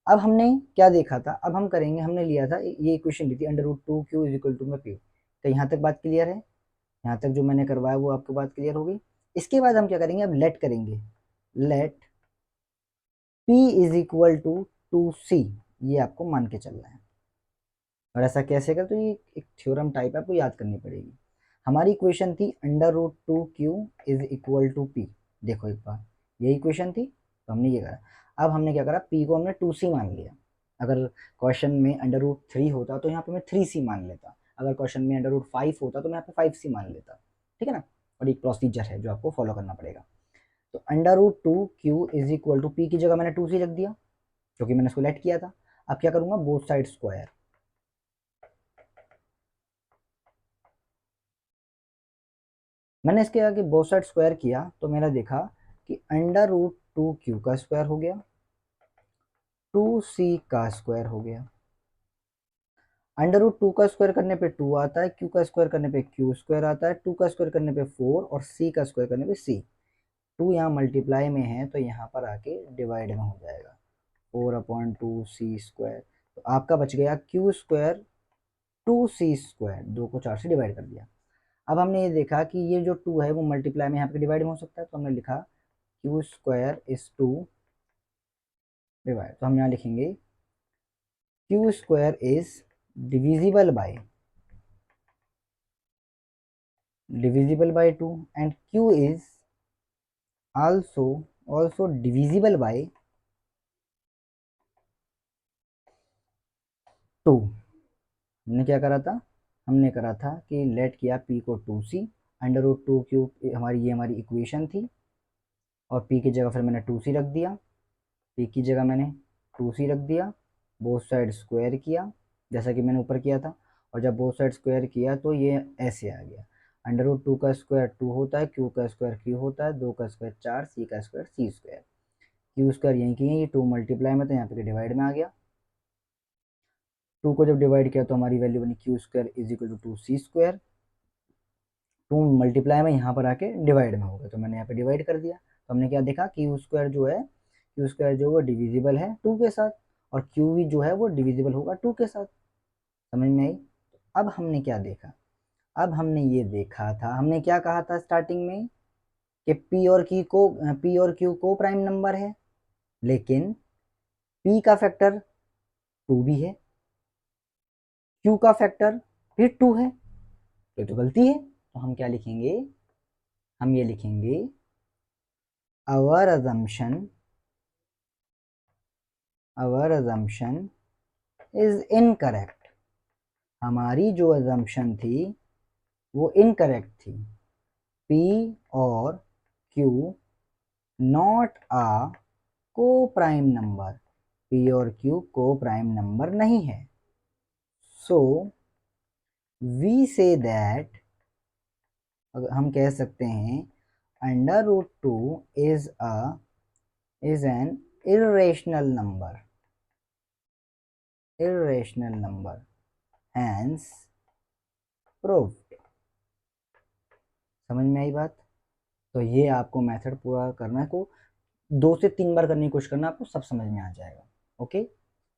अब हमने क्या देखा था, अब हम करेंगे, हमने लिया था ये इक्वेशन ली थी √2 q = में p। तो यहाँ तक बात क्लियर है? यहाँ तक जो मैंने करवाया वो आपको बात क्लियर हो गई। इसके बाद हम क्या करेंगे, अब लेट करेंगे, लेट p = 2c, ये आपको मान के चलना है। और ऐसा कैसे कर, तो ये एक थ्योरम टाइप है, आपको याद करनी पड़ेगी। हमारी इक्वेशन थी √2q = p। देखो एक बार ये इक्वेशन थी तो हमने ये करा। अब हमने क्या करा, p को हमने 2c मान लिया। अगर क्वेश्चन में √3 होता तो यहाँ पे मैं 3c मान लेता, अगर क्वेश्चन में √5 होता तो मैं यहाँ पे 5c मान लेता। ठीक है ना? और एक प्रोसीजर है जो आपको फॉलो करना पड़ेगा। तो √2q = p की जगह मैंने 2c रख दिया क्योंकि मैंने इसको लेट किया था। अब क्या करूंगा, बोथ साइड स्क्वायर, मैंने इसके आगे बोथ साइड स्क्वायर किया तो मेरा देखा कि √2q का स्क्वायर हो गया, 2c का स्क्वायर हो गया। √2 का स्क्वायर करने पे 2 आता है, q का स्क्वायर करने पे q स्क्वायर आता है, 2 का स्क्वायर करने पे 4 और c का स्क्वायर करने पे c। 2 यहाँ मल्टीप्लाई में है तो यहाँ पर आके डिवाइड में हो जाएगा, 4/2c²। तो आपका बच गया q स्क्वायर 2c², 2 को 4 से डिवाइड कर दिया। अब हमने ये देखा कि ये जो 2 है वो मल्टीप्लाई में यहाँ पे डिवाइड में हो सकता है, तो हमने लिखा q स्क्वायर इज 2 डिवाइड। तो हम यहाँ लिखेंगे q square is divisible by 2 and q is also divisible by 2। हमने क्या करा था, हमने करा था कि लेट किया p को 2c, √2q हमारी इक्वेशन थी और p की जगह फिर मैंने 2c रख दिया, p की जगह मैंने 2c रख दिया, बोथ साइड स्क्वायर किया जैसा कि मैंने ऊपर किया था। और जब बोथ साइड स्क्वायर किया तो ये ऐसे आ गया, √2 का स्क्वायर 2 होता है, q का स्क्वायर q होता है, 2 का स्क्वायर 4, c का स्क्वायर c²। q स्क्वायर यहीं की है, ये 2 मल्टीप्लाई में तो यहाँ पे डिवाइड में आ गया। 2 को जब डिवाइड किया तो हमारी वैल्यू बनी q स्क्वायर = 2c²। 2 मल्टीप्लाई में यहाँ पर आके डिवाइड में हो गया तो मैंने यहाँ पे डिवाइड कर दिया। तो हमने क्या देखा, q स्क्वायर जो है, q स्क्वायर जो वो डिविजिबल है 2 के साथ और q भी जो है वो डिविजिबल होगा 2 के साथ। समझ में आई? अब हमने क्या देखा, अब हमने ये देखा था, हमने क्या कहा था स्टार्टिंग में कि p और q को प्राइम नंबर है, लेकिन p का फैक्टर 2 भी है, q का फैक्टर भी 2 है, तो गलती है। तो हम क्या लिखेंगे, हम ये लिखेंगे our assumption is incorrect। हमारी जो assumption थी वो incorrect थी। p और q not a co-prime number, p और q co-prime number नहीं है। so we say that, हम कह सकते हैं √2 is an irrational number, hence proved। समझ में आई बात? तो ये आपको मेथड पूरा करना है, को 2 से 3 बार करने की कोशिश करना, आपको सब समझ में आ जाएगा। Okay,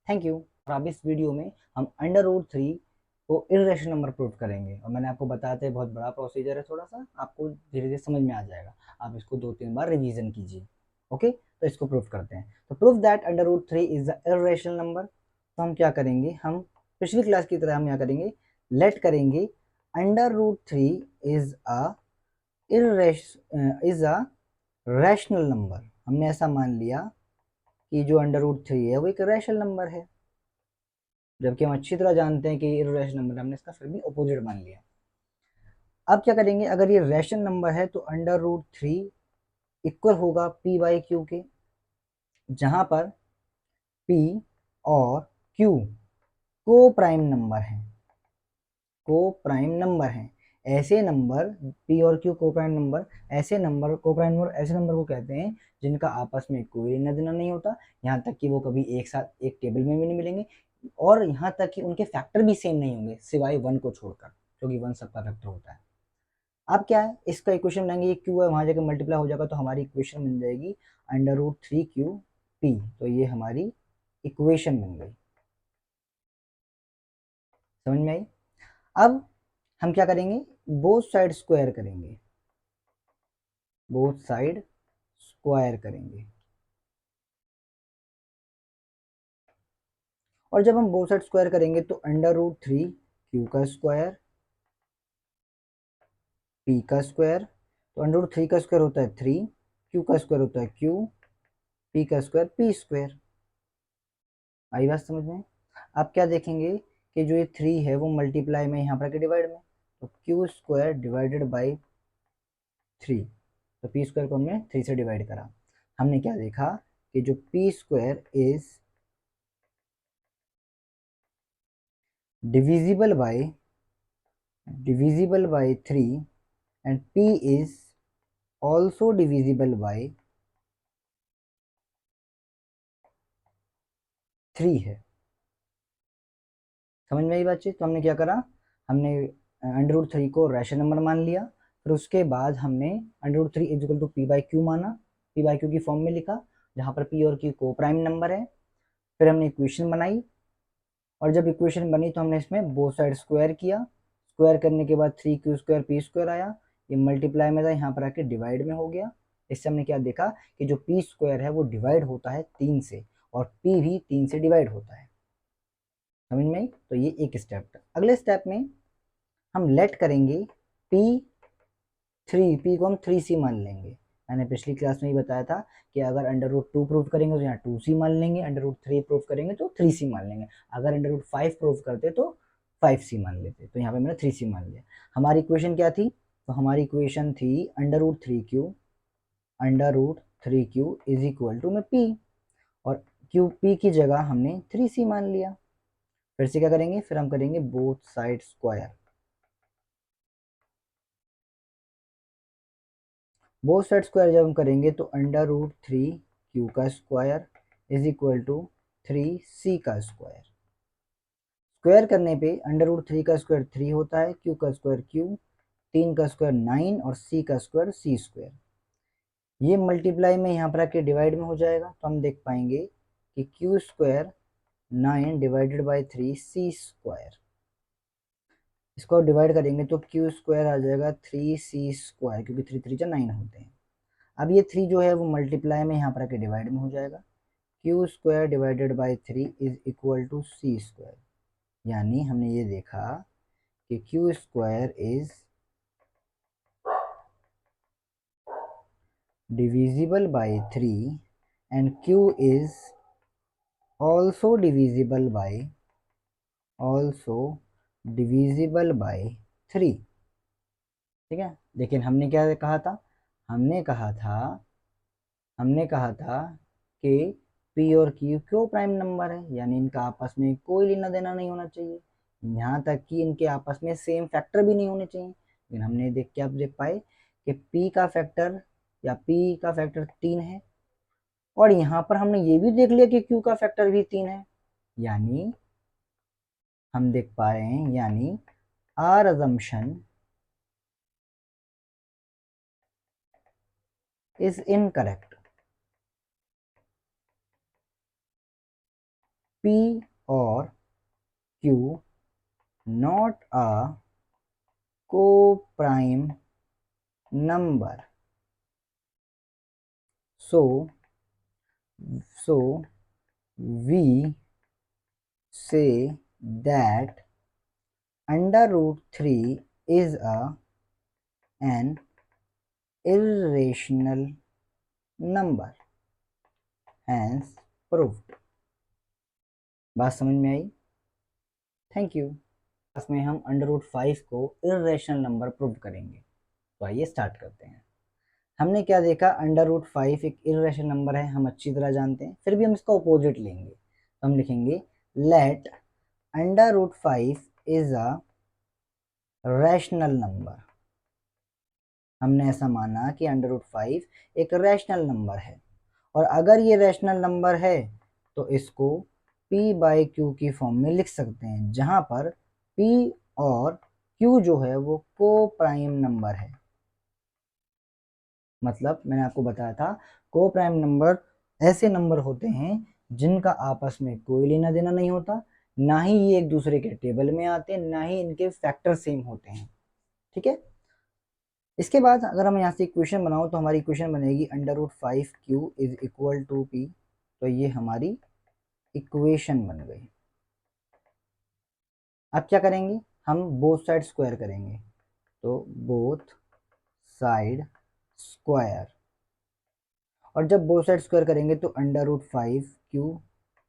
thank you. और अब इस वीडियो में हम √3 को इर्रेशनल नंबर प्रूव करेंगे। और मैंने आपको बताया था बहुत बड़ा प्रोसीजर है, थोड़ा सा आपको धीरे धीरे समझ में आ जाएगा, आप इसको 2-3 बार रिवीजन कीजिए। ओके, तो इसको प्रूव करते हैं। तो prove that √3 is the irrational number. तो हम क्या करेंगे, हम पिछली क्लास की तरह हम यहाँ करेंगे, लेट करेंगे √3 इज अ रैशनल नंबर। हमने ऐसा मान लिया कि जो √3 है वो एक रैशनल नंबर है, जबकि हम अच्छी तरह जानते हैं कि ये इर्रेशनल नंबर, हमने इसका फिर भी अपोजिट मान लिया। अब क्या करेंगे, अगर ये रैशनल नंबर है तो √3 इक्वल होगा p/q के, जहां पर p और q को प्राइम नंबर है, को प्राइम नंबर है। ऐसे नंबर p और q को प्राइम नंबर, ऐसे नंबर को प्राइम नंबर ऐसे नंबर को कहते हैं जिनका आपस में कोई लेना देना नहीं होता, यहाँ तक कि वो कभी एक साथ एक टेबल में भी नहीं मिलेंगे, और यहाँ तक कि उनके फैक्टर भी सेम नहीं होंगे सिवाय 1 को छोड़कर, क्योंकि 1 सबका फैक्टर होता है। अब क्या है, इसका इक्वेशन बनाएंगे, ये क्यू है वहां जाकर मल्टीप्लाई हो जाएगा, तो हमारी इक्वेशन बन जाएगी √3qp। तो ये हमारी इक्वेशन बन गई, समझ में आई। अब हम क्या करेंगे, बोथ साइड स्क्वायर करेंगे, बोथ साइड स्क्वायर करेंगे। और जब हम बोथ साइड स्क्वायर करेंगे तो √3 q का स्क्वायर p का स्क्वायर, तो √3 का स्क्वायर होता है 3, q का स्क्वायर होता है q, p का स्क्वायर p स्क्वायर। आई बात समझ में। आप क्या देखेंगे कि जो ये 3 है वो मल्टीप्लाई में यहाँ पर के डिवाइड में, तो क्यू स्क्वायर डिवाइडेड बाई 3, तो पी स्क्वायर को हमने 3 से डिवाइड करा। हमने क्या देखा कि जो P square is divisible by 3 and p is also divisible by 3 है। समझ में आई बातचीत। तो हमने क्या करा, हमने √3 को रैशनल नंबर मान लिया, फिर उसके बाद हमने √3 इज इक्वल टू p/q माना, p/q की फॉर्म में लिखा, जहाँ पर p और q को प्राइम नंबर है। फिर हमने इक्वेशन बनाई, और जब इक्वेशन बनी तो हमने इसमें बोथ साइड स्क्वायर किया, स्क्वायर करने के बाद 3q² p स्क्वायर आया, ये मल्टीप्लाई में था, यहाँ पर आके डिवाइड में हो गया। इससे हमने क्या देखा कि जो p स्क्वायर है वो डिवाइड होता है 3 से, और p भी 3 से डिवाइड होता है। समझ में आई। तो ये एक स्टेप था। अगले स्टेप में हम लेट करेंगे p को हम 3c मान लेंगे। मैंने पिछली क्लास में ही बताया था कि अगर √2 प्रूव करेंगे तो यहाँ 2c मान लेंगे, √3 प्रूव करेंगे तो 3c मान लेंगे, अगर √5 प्रूव करते तो 5c मान लेते। तो यहाँ पे मैंने 3c मान लिया। हमारी इक्वेशन क्या थी, तो हमारी इक्वेशन थी √3q इज इक्वल टू में p, और p की जगह हमने 3c मान लिया। फिर से क्या करेंगे, फिर हम करेंगे both side square. Both side square जब हम करेंगे तो √3q का square is equal to 3c का स्क्वायर। स्क्वायर करने पे √3 का स्क्वायर 3 होता है, q का स्क्वायर q, 3 का स्क्वायर 9 और c का स्क्वायर c स्क्वायर। ये मल्टीप्लाई में यहाँ पर आके डिवाइड में हो जाएगा, तो हम देख पाएंगे कि q square 9 divided by 3 c square. इसको डिवाइड करेंगे तो q स्क्वायर आ जाएगा 3c स्क्वायर, क्योंकि 3 3 9 होते हैं। अब ये 3 जो है वो मल्टीप्लाई में यहाँ पर आके डिवाइड में हो जाएगा, q square divided by 3 is equal to c square. यानी हमने ये देखा कि q square is divisible by 3 and q is also divisible by 3। ठीक है, लेकिन हमने क्या कहा था, हमने कहा था कि p और q क्यों प्राइम नंबर है, यानी इनका आपस में कोई लेना देना नहीं होना चाहिए, यहाँ तक कि इनके आपस में सेम फैक्टर भी नहीं होने चाहिए। लेकिन हमने देख पाए कि p का फैक्टर या p का फैक्टर 3 है, और यहाँ पर हमने ये भी देख लिया कि q का फैक्टर भी 3 है। यानी हम देख पा रहे हैं, यानी our assumption is incorrect. p और q not a co-prime number. So we say that under root 3 is an irrational number, hence proved. बात समझ में आई? Thank you. क्लास में हम अंडर रूट 5 को इर्रेशनल नंबर प्रूव करेंगे। तो आइए स्टार्ट करते हैं। हमने क्या देखा, अंडर रूट 5 एक इर्रेशनल नंबर है, हम अच्छी तरह जानते हैं, फिर भी हम इसका अपोजिट लेंगे। तो हम लिखेंगे let under root 5 is a rational number. हमने ऐसा माना कि अंडर रूट 5 एक रैशनल नंबर है, और अगर ये रैशनल नंबर है तो इसको p बाई क्यू की फॉर्म में लिख सकते हैं, जहां पर p और q जो है वो को प्राइम नंबर है। मतलब मैंने आपको बताया था, को प्राइम नंबर ऐसे नंबर होते हैं जिनका आपस में कोई लेना देना नहीं होता, ना ही ये एक दूसरे के टेबल में आते, ना ही इनके फैक्टर सेम होते हैं। ठीक है, इसके बाद अगर हम यहाँ से इक्वेशन बनाओ तो हमारी इक्वेशन बनेगी under root 5q is equal to p। तो ये हमारी इक्वेशन बन गई। अब क्या करेंगे, हम बोथ साइड स्क्वायर करेंगे। तो बोथ साइड स्क्वायर, और जब बोथ साइड स्क्वायर करेंगे तो under root 5q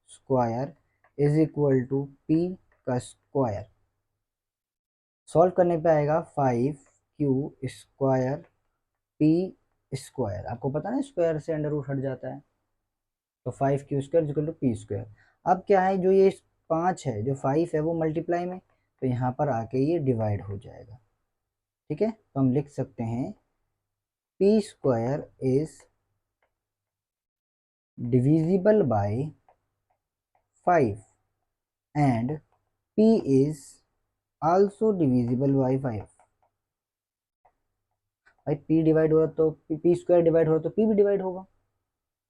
square is equal to p का स्क्वायर। सॉल्व करने पे आएगा 5q स्क्वायर p स्क्वायर। आपको पता है स्क्वायर से अंडर रूट हट जाता है, तो 5q square equal to p square. अब क्या है, जो ये 5 है, जो 5 है वो मल्टीप्लाई में, तो यहाँ पर आके ये डिवाइड हो जाएगा। ठीक है, तो हम लिख सकते हैं p square is divisible by 5 and p is also divisible by 5। भाई p डिवाइड हो रहा तो p स्क्वायर डिवाइड हो रहा तो p भी डिवाइड होगा।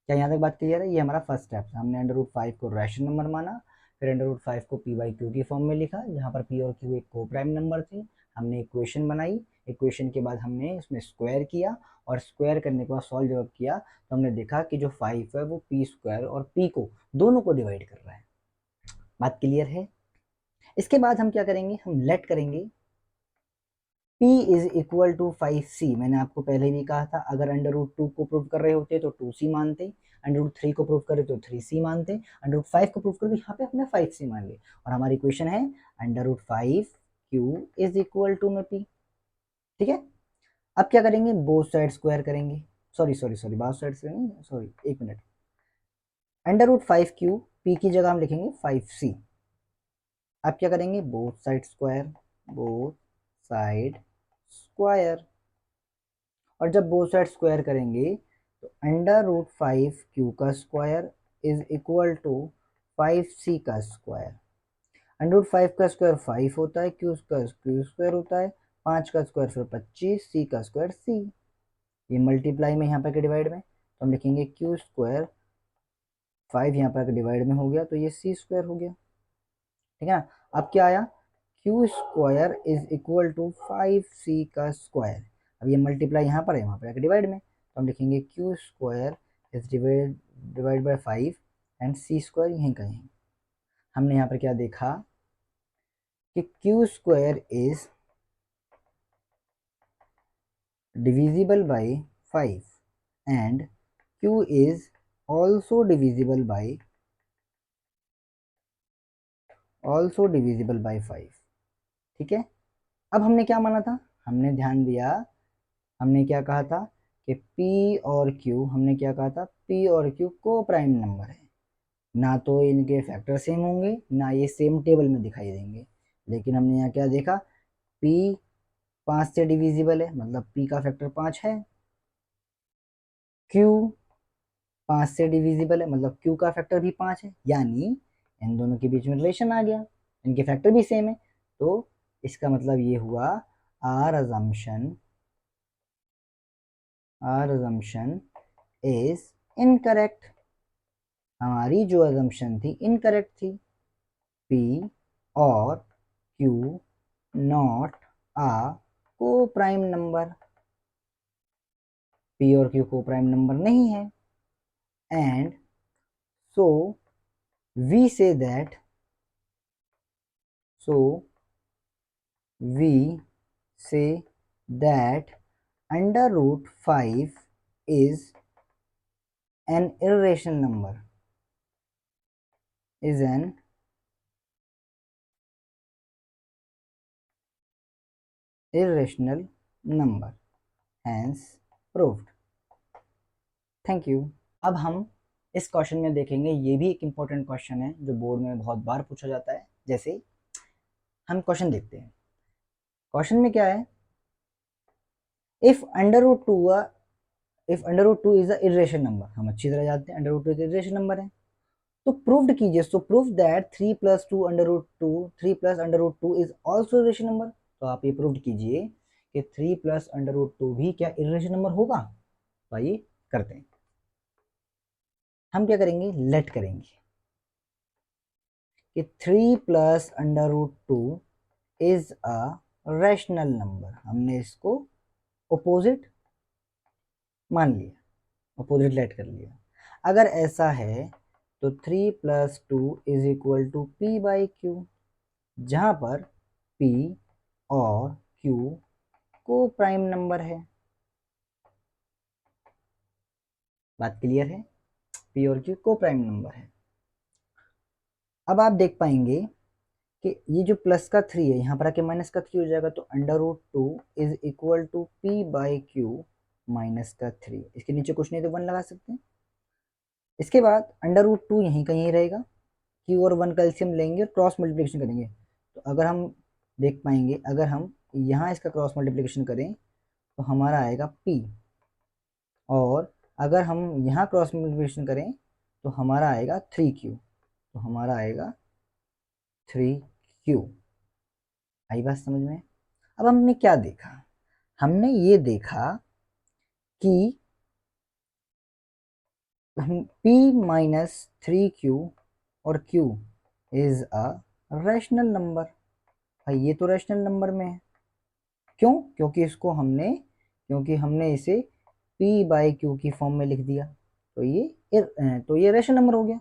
क्या यहाँ तक बात क्लियर है? ये हमारा फर्स्ट स्टेप था। हमने अंडर रूट 5 को रैशनल नंबर माना, फिर अंडर रूट 5 को p बाई क्यू की फॉर्म में लिखा, जहाँ पर p और q एक को प्राइम नंबर थे। हमने इक्वेशन बनाई, इक्वेशन के बाद हमने इसमें स्क्वायर किया, और स्क्वायर करने के बाद सॉल्व जब किया तो हमने देखा कि जो 5 है वो p स्क्वायर और p को दोनों को डिवाइड कर रहा है। बात क्लियर है? इसके बाद हम क्या करेंगे, हम लेट करेंगे p is equal to 5c। मैंने आपको पहले भी कहा था, अगर अंडर रूट 2 को प्रूव कर रहे होते तो 2c मानते, अंडर रूट 3 को प्रूव करे तो 3c मानते, अंडर रूट 5 को प्रूव करे तो यहाँ पे हमने 5c मान लिया, और हमारी इक्वेशन है under root 5q is equal to में p। ठीक है, अब क्या करेंगे, बोथ साइड स्क्वायर करेंगे। Sorry sorry sorry, both side से नहीं, सॉरी एक minute. Under root 5q p की जगह हम लिखेंगे 5c। अब क्या करेंगे, both side square, both side square, और जब बोथ साइड स्क्वायर करेंगे तो अंडर रूट 5q का square is equal to 5c का स्क्वायर। अंडर रूट 5 का स्क्वायर 5 होता है, q का q स्क्वायर होता है, 5 का स्क्वायर फिर 25, c का स्क्वायर c। ये मल्टीप्लाई में यहाँ पर के डिवाइड में, तो हम लिखेंगे q स्क्वायर, 5 यहाँ पर डिवाइड में हो गया तो ये c स्क्वायर हो गया। ठीक है ना, अब क्या आया, q square is equal to 5c का स्क्वायर। अब ये मल्टीप्लाई यहाँ पर है, वहाँ पर आके डिवाइड में, तो हम लिखेंगे q square is divide by 5 and c square यहीं कहीं है। हमने यहाँ पर क्या देखा कि q square is divisible by 5 and q is also divisible by 5। ठीक है, अब हमने क्या माना था, हमने ध्यान दिया, हमने क्या कहा था कि p और q, हमने क्या कहा था, p और q को प्राइम नंबर है, ना तो इनके फैक्टर सेम होंगे, ना ये सेम टेबल में दिखाई देंगे। लेकिन हमने यहाँ क्या देखा, p 5 से डिविजिबल है, मतलब p का फैक्टर 5 है, q 5 से डिविजिबल है, मतलब q का फैक्टर भी 5 है, यानी इन दोनों के बीच में रिलेशन आ गया, इनके फैक्टर भी सेम है। तो इसका मतलब ये हुआ आर अजम्पशन इज इनकरेक्ट। हमारी जो अजम्पशन थी इनकरेक्ट थी, p और क्यू नॉट आ को प्राइम नंबर, पी और क्यू को प्राइम नंबर नहीं है, and so we say that under root 5 is an irrational number, is an irrational number, hence proved. Thank you. अब हम इस क्वेश्चन में देखेंगे, ये भी एक इम्पोर्टेंट क्वेश्चन है जो बोर्ड में बहुत बार पूछा जाता है। जैसे हम क्वेश्चन देखते हैं, क्वेश्चन में क्या है, if under root two is a irrational number, हम अच्छी तरह जानते हैं अंडर रूट टू एक इरेशनल नंबर है, तो प्रूव्ड कीजिए, so prove that 3 plus two under root two is also irrational number. तो आप ये प्रूव्ड कीजिए कि 3 प्लस अंडर रूट टू भी क्या इरेशनल नंबर होगा। तो आइए करते हैं। हम क्या करेंगे, लेट करेंगे कि 3 plus under root two is a rational number. हमने इसको अपोजिट मान लिया, अपोजिट लेट कर लिया। अगर ऐसा है तो 3 plus two is equal to p by q, जहां पर p और q को प्राइम नंबर है। बात क्लियर है, p और q को प्राइम नंबर है। अब आप देख पाएंगे कि ये जो प्लस का 3 है, यहाँ पर आके माइनस का 3 हो जाएगा, तो under root two is equal to p by q minus का 3। इसके नीचे कुछ नहीं तो 1 लगा सकते हैं। इसके बाद अंडर रूट टू यहीं कहीं रहेगा, क्यू और 1 का एलसीएम लेंगे और क्रॉस मल्टीप्लिकेशन करेंगे। तो अगर हम देख पाएंगे, अगर हम यहाँ इसका क्रॉस मल्टीप्लिकेशन करें तो हमारा आएगा p, और अगर हम यहाँ क्रॉस मल्टीप्लिकेशन करें तो हमारा आएगा 3q, तो हमारा आएगा 3q। आई बात समझ में। अब हमने क्या देखा, हमने ये देखा कि p माइनस 3q और q is a rational number. भाई ये तो रैशनल नंबर में है, क्यों, क्योंकि हमने इसे p बाई क्यू की फॉर्म में लिख दिया, तो ये रैशनल नंबर हो गया।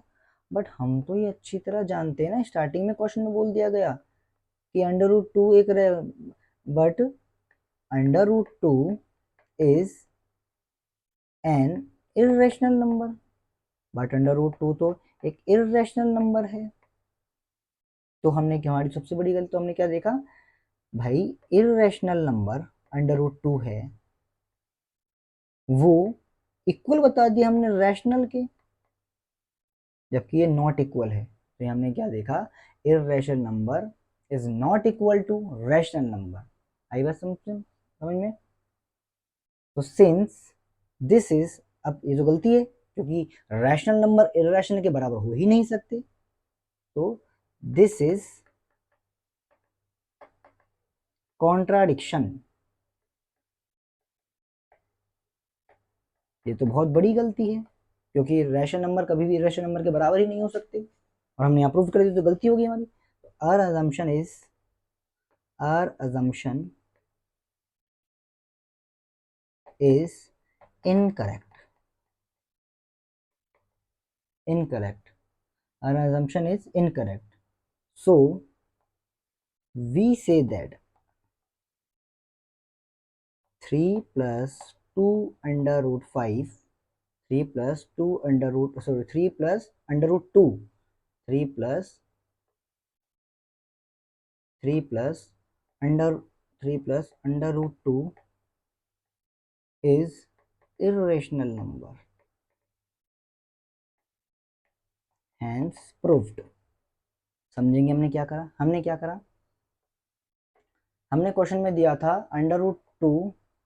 बट हम तो ये अच्छी तरह जानते हैं ना, स्टार्टिंग में क्वेश्चन में बोल दिया गया कि under root two but under root two is an irrational number, but under root two तो एक इर्रेशनल नंबर है। तो हमने क्या, हमारी सबसे बड़ी गलती, तो हमने क्या देखा भाई, irrational number under root two है, वो इक्वल बता दिया हमने रैशनल के, जबकि ये नॉट इक्वल है। तो हमने क्या देखा, irrational number is not equal to rational number. आई बात समझ में। तो सिंस दिस इज, अब ये जो गलती है, क्योंकि रैशनल नंबर इर्रेशनल के बराबर हो ही नहीं सकते, तो दिस इज कॉन्ट्राडिक्शन। ये तो बहुत बड़ी गलती है, क्योंकि रैशनल नंबर कभी भी इर्रेशनल नंबर के बराबर ही नहीं हो सकते, और हमने यहाँ प्रूव कर दी, तो गलती होगी हमारी। Our assumption is incorrect. Our assumption is incorrect. So we say that 3 plus 2 under root 5, 3 plus 2 under root, sorry, 3 plus under root 2, 3 plus 3 plus under 3 plus under root 2 is irrational number, hence proved. समझेंगे हमने क्या करा, हमने question में दिया था under root two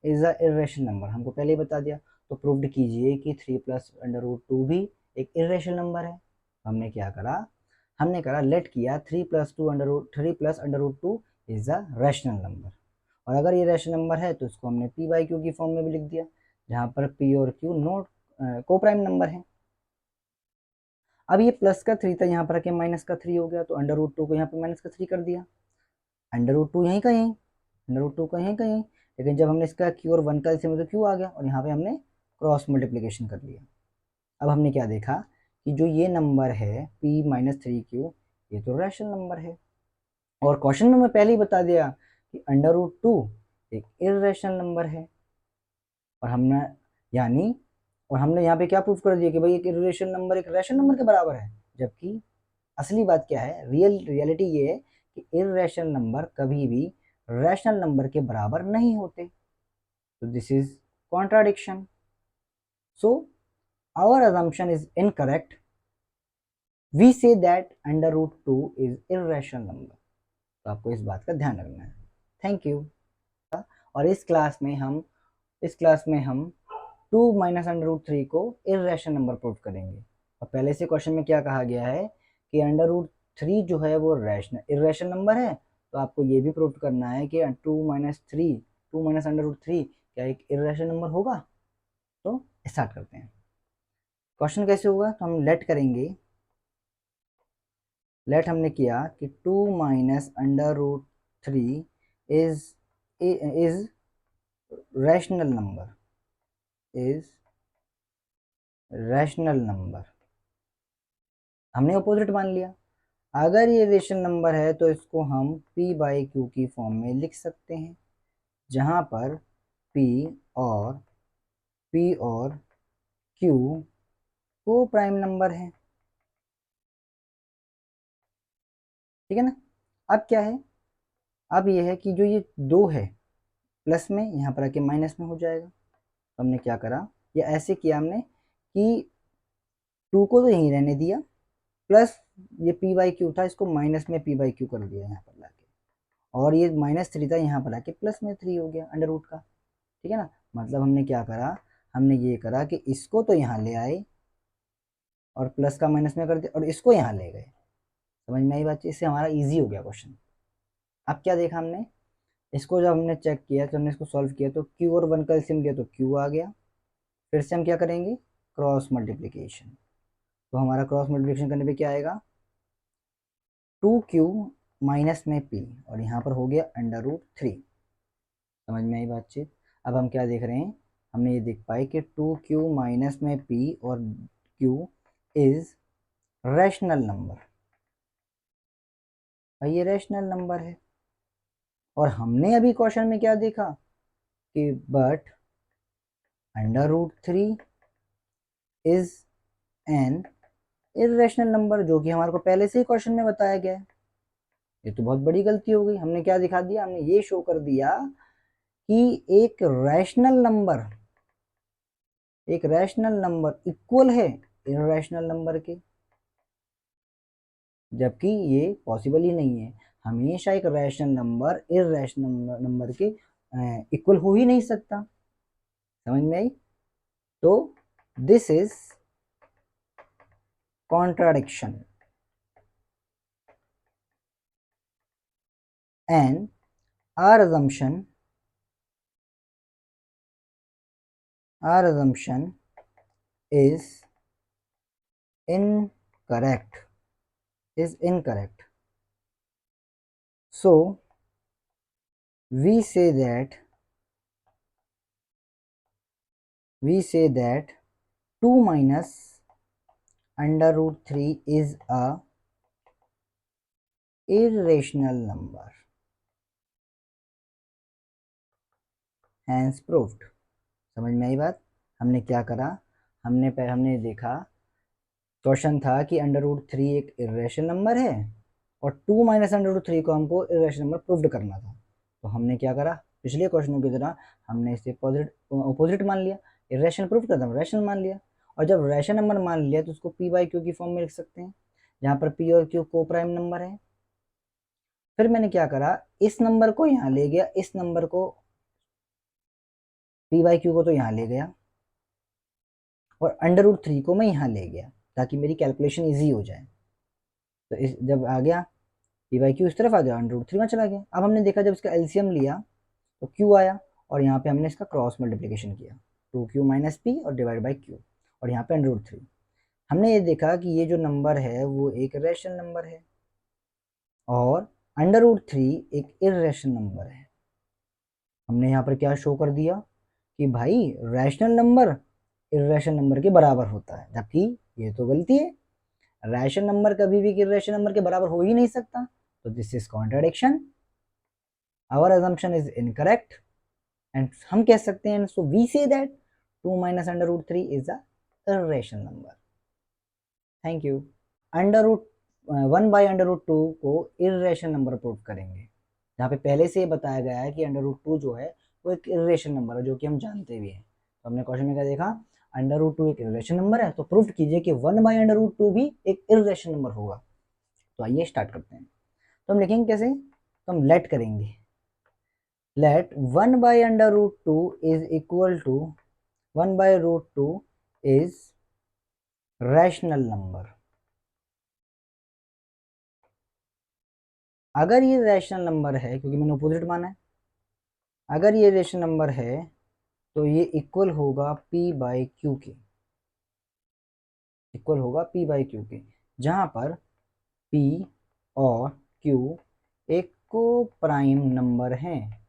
is a irrational number, हमको पहले ही बता दिया, तो प्रूव्ड कीजिए कि 3 प्लस अंडर रूट टू भी एक इर्रेशनल नंबर है। हमने क्या करा, हमने करा लेट किया 3 plus under root two is a rational number, और अगर ये रैशनल नंबर है तो इसको हमने पी बाई क्यू की फॉर्म में भी लिख दिया, जहाँ पर पी और क्यू नोट को प्राइम नंबर है। अब ये प्लस का 3 था, यहाँ पर आके माइनस का 3 हो गया, तो अंडर रूट टू को यहाँ पर माइनस का 3 कर दिया। अंडर रूट 2 यहीं का यहीं, अंडर रूट 2 का यहीं का यहीं, लेकिन जब हमने इसका क्यू और 1 का एलसीएम तो क्यू आ गया और यहाँ पे हमने क्रॉस मल्टीप्लिकेशन कर लिया। अब हमने क्या देखा कि जो ये नंबर है p-3q, ये तो रैशनल नंबर है, और क्वेश्चन में मैं पहले ही बता दिया कि अंडर रूट 2 एक इर्रेशनल नंबर है, और हमने यानी और हमने यहाँ पे क्या प्रूफ कर दिया कि भाई एक इर्रेशनल नंबर एक रैशनल नंबर के बराबर है, जबकि असली बात क्या है, रियलिटी ये है कि इर्रेशनल नंबर कभी भी रैशनल नंबर के बराबर नहीं होते। तो this is contradiction, so our assumption is incorrect, we say that अंडर रूट 2 is irrational number। तो आपको इस बात का ध्यान रखना है। Thank you. और इस क्लास में हम 2 - अंडर रूट 3 को इर्रेशनल नंबर प्रूव करेंगे। और पहले से क्वेश्चन में क्या कहा गया है कि अंडर रूट 3 जो है वो इर्रेशनल नंबर है, तो आपको ये भी प्रूव करना है कि 2 - अंडर रूट 3 क्या एक इर्रेशनल नंबर होगा। तो स्टार्ट करते हैं। क्वेश्चन कैसे होगा, तो हम लेट करेंगे, लेट हमने किया कि 2 - under root 3 is is rational number, is rational number, हमने अपोजिट मान लिया। अगर ये रेशनल नंबर है तो इसको हम p/q की फॉर्म में लिख सकते हैं, जहां पर p और q को प्राइम नंबर है, ठीक है ना। अब क्या है, अब ये है कि जो ये 2 है प्लस में यहाँ पर आके माइनस में हो जाएगा। तो हमने क्या करा, ये ऐसे किया हमने कि 2 को तो यहीं रहने दिया, प्लस ये p/q था, इसको माइनस में p/q कर दिया यहाँ पर लाके, और ये -3 था, यहाँ पर आके प्लस में 3 हो गया अंडर रूट का, ठीक है ना। मतलब हमने क्या करा, हमने ये करा कि इसको तो यहाँ ले आए और प्लस का माइनस में कर दिया, और इसको यहाँ ले गए। समझ में आई बात, इससे हमारा इजी हो गया क्वेश्चन। अब क्या देखा हमने, इसको जब हमने चेक किया तो हमने इसको सॉल्व किया तो q और 1 का एलसीएम लिया तो q आ गया। फिर से हम क्या करेंगे, क्रॉस मल्टीप्लीकेशन। तो हमारा क्रॉस मल्टीप्लिकेशन करने पे क्या आएगा, 2q माइनस में p, और यहाँ पर हो गया अंडर रूट 3। समझ में आई बातचीत। अब हम क्या देख रहे हैं, हमने ये देख पाए कि 2q माइनस में p और q इज रैशनल नंबर, और ये रैशनल नंबर है। और हमने अभी क्वेश्चन में क्या देखा कि but under root 3 is an irrational number, जो कि हमारे को पहले से ही क्वेश्चन में बताया गया है। ये तो बहुत बड़ी गलती हो गई। हमने क्या दिखा दिया, हमने ये शो कर दिया कि एक रैशनल नंबर इक्वल है इर्रेशनल नंबर के, जबकि ये पॉसिबल ही नहीं है। हमेशा एक रैशनल नंबर इर्रेशनल नंबर के इक्वल हो ही नहीं सकता। समझ में आई। तो this is contradiction, and our assumption is incorrect, so we say that 2 minus under root 3 is a irrational number, hence proved। समझ में आई बात। हमने क्या करा, हमने देखा, क्वेश्चन था कि अंडर रूट 3 एक इर्रेशनल नंबर है और 2 - अंडर रूट 3 को हमको इर्रेशनल नंबर प्रूव्ड करना था। तो हमने क्या करा, पिछले क्वेश्चनों की तरह हमने इसे अपोजिट मान लिया, इर्रेशनल प्रूव कर दिया, रैशनल मान लिया। और जब रैशनल नंबर मान लिया तो उसको p/q की फॉर्म में लिख सकते हैं, जहाँ पर p और q को प्राइम नंबर है। फिर मैंने क्या करा, इस नंबर को यहाँ ले गया, इस नंबर को p/q को तो यहाँ ले गया, और अंडर रूट 3 को मैं यहाँ ले गया ताकि मेरी कैलकुलेशन ईजी हो जाए। तो इस जब आ गया p/q इस तरफ आ गया, अंडर रूट 3 में चला गया। अब हमने देखा जब इसका एलसीएम लिया तो q आया, और यहाँ पे हमने इसका क्रॉस मल्टीप्लिकेशन किया, 2q माइनस p और डिवाइड बाई q, और यहाँ पे अंडर रूट 3। हमने ये देखा कि ये जो नंबर है वो एक रैशनल नंबर है, और अंडर रूट 3 एक इर्रेशनल नंबर है। हमने यहाँ पर क्या शो कर दिया कि भाई रैशनल नंबर इर्रेशनल नंबर के बराबर होता है, जबकि ये तो गलती है। रैशनल नंबर कभी भी इर्रेशनल नंबर के बराबर हो ही नहीं सकता, तो this is contradiction, our assumption is incorrect and हम कह सकते हैं, so we say that 2 minus under root 3 is a irrational number. Thank you. Under root 1 by under root 2 को इर्रेशनल नंबर प्रूव करेंगे, जहाँ पे पहले से बताया गया है कि अंडर रूट 2 जो है वो एक इर्रेशनल नंबर है, जो कि हम जानते भी हैं। तो हमने क्वेश्चन में क्या देखा, अंडर रूट 2 एक इर्रेशनल नंबर है, तो प्रूव कीजिए कि 1 बाई अंडर रूट 2 भी एक इर्रेशनल नंबर होगा। तो आइए स्टार्ट करते हैं। तो हम लिखेंगे कैसे, तो हम लेट करेंगे, let 1 by under root 2 is equal to 1 by root 2 is rational number. अगर ये रैशनल नंबर है, क्योंकि मैंने अपोजिट माना है, अगर ये रैशनल नंबर है तो ये इक्वल होगा p बाई क्यू के, इक्वल होगा p बाई क्यू के, जहां पर p और q एक को प्राइम नंबर हैं।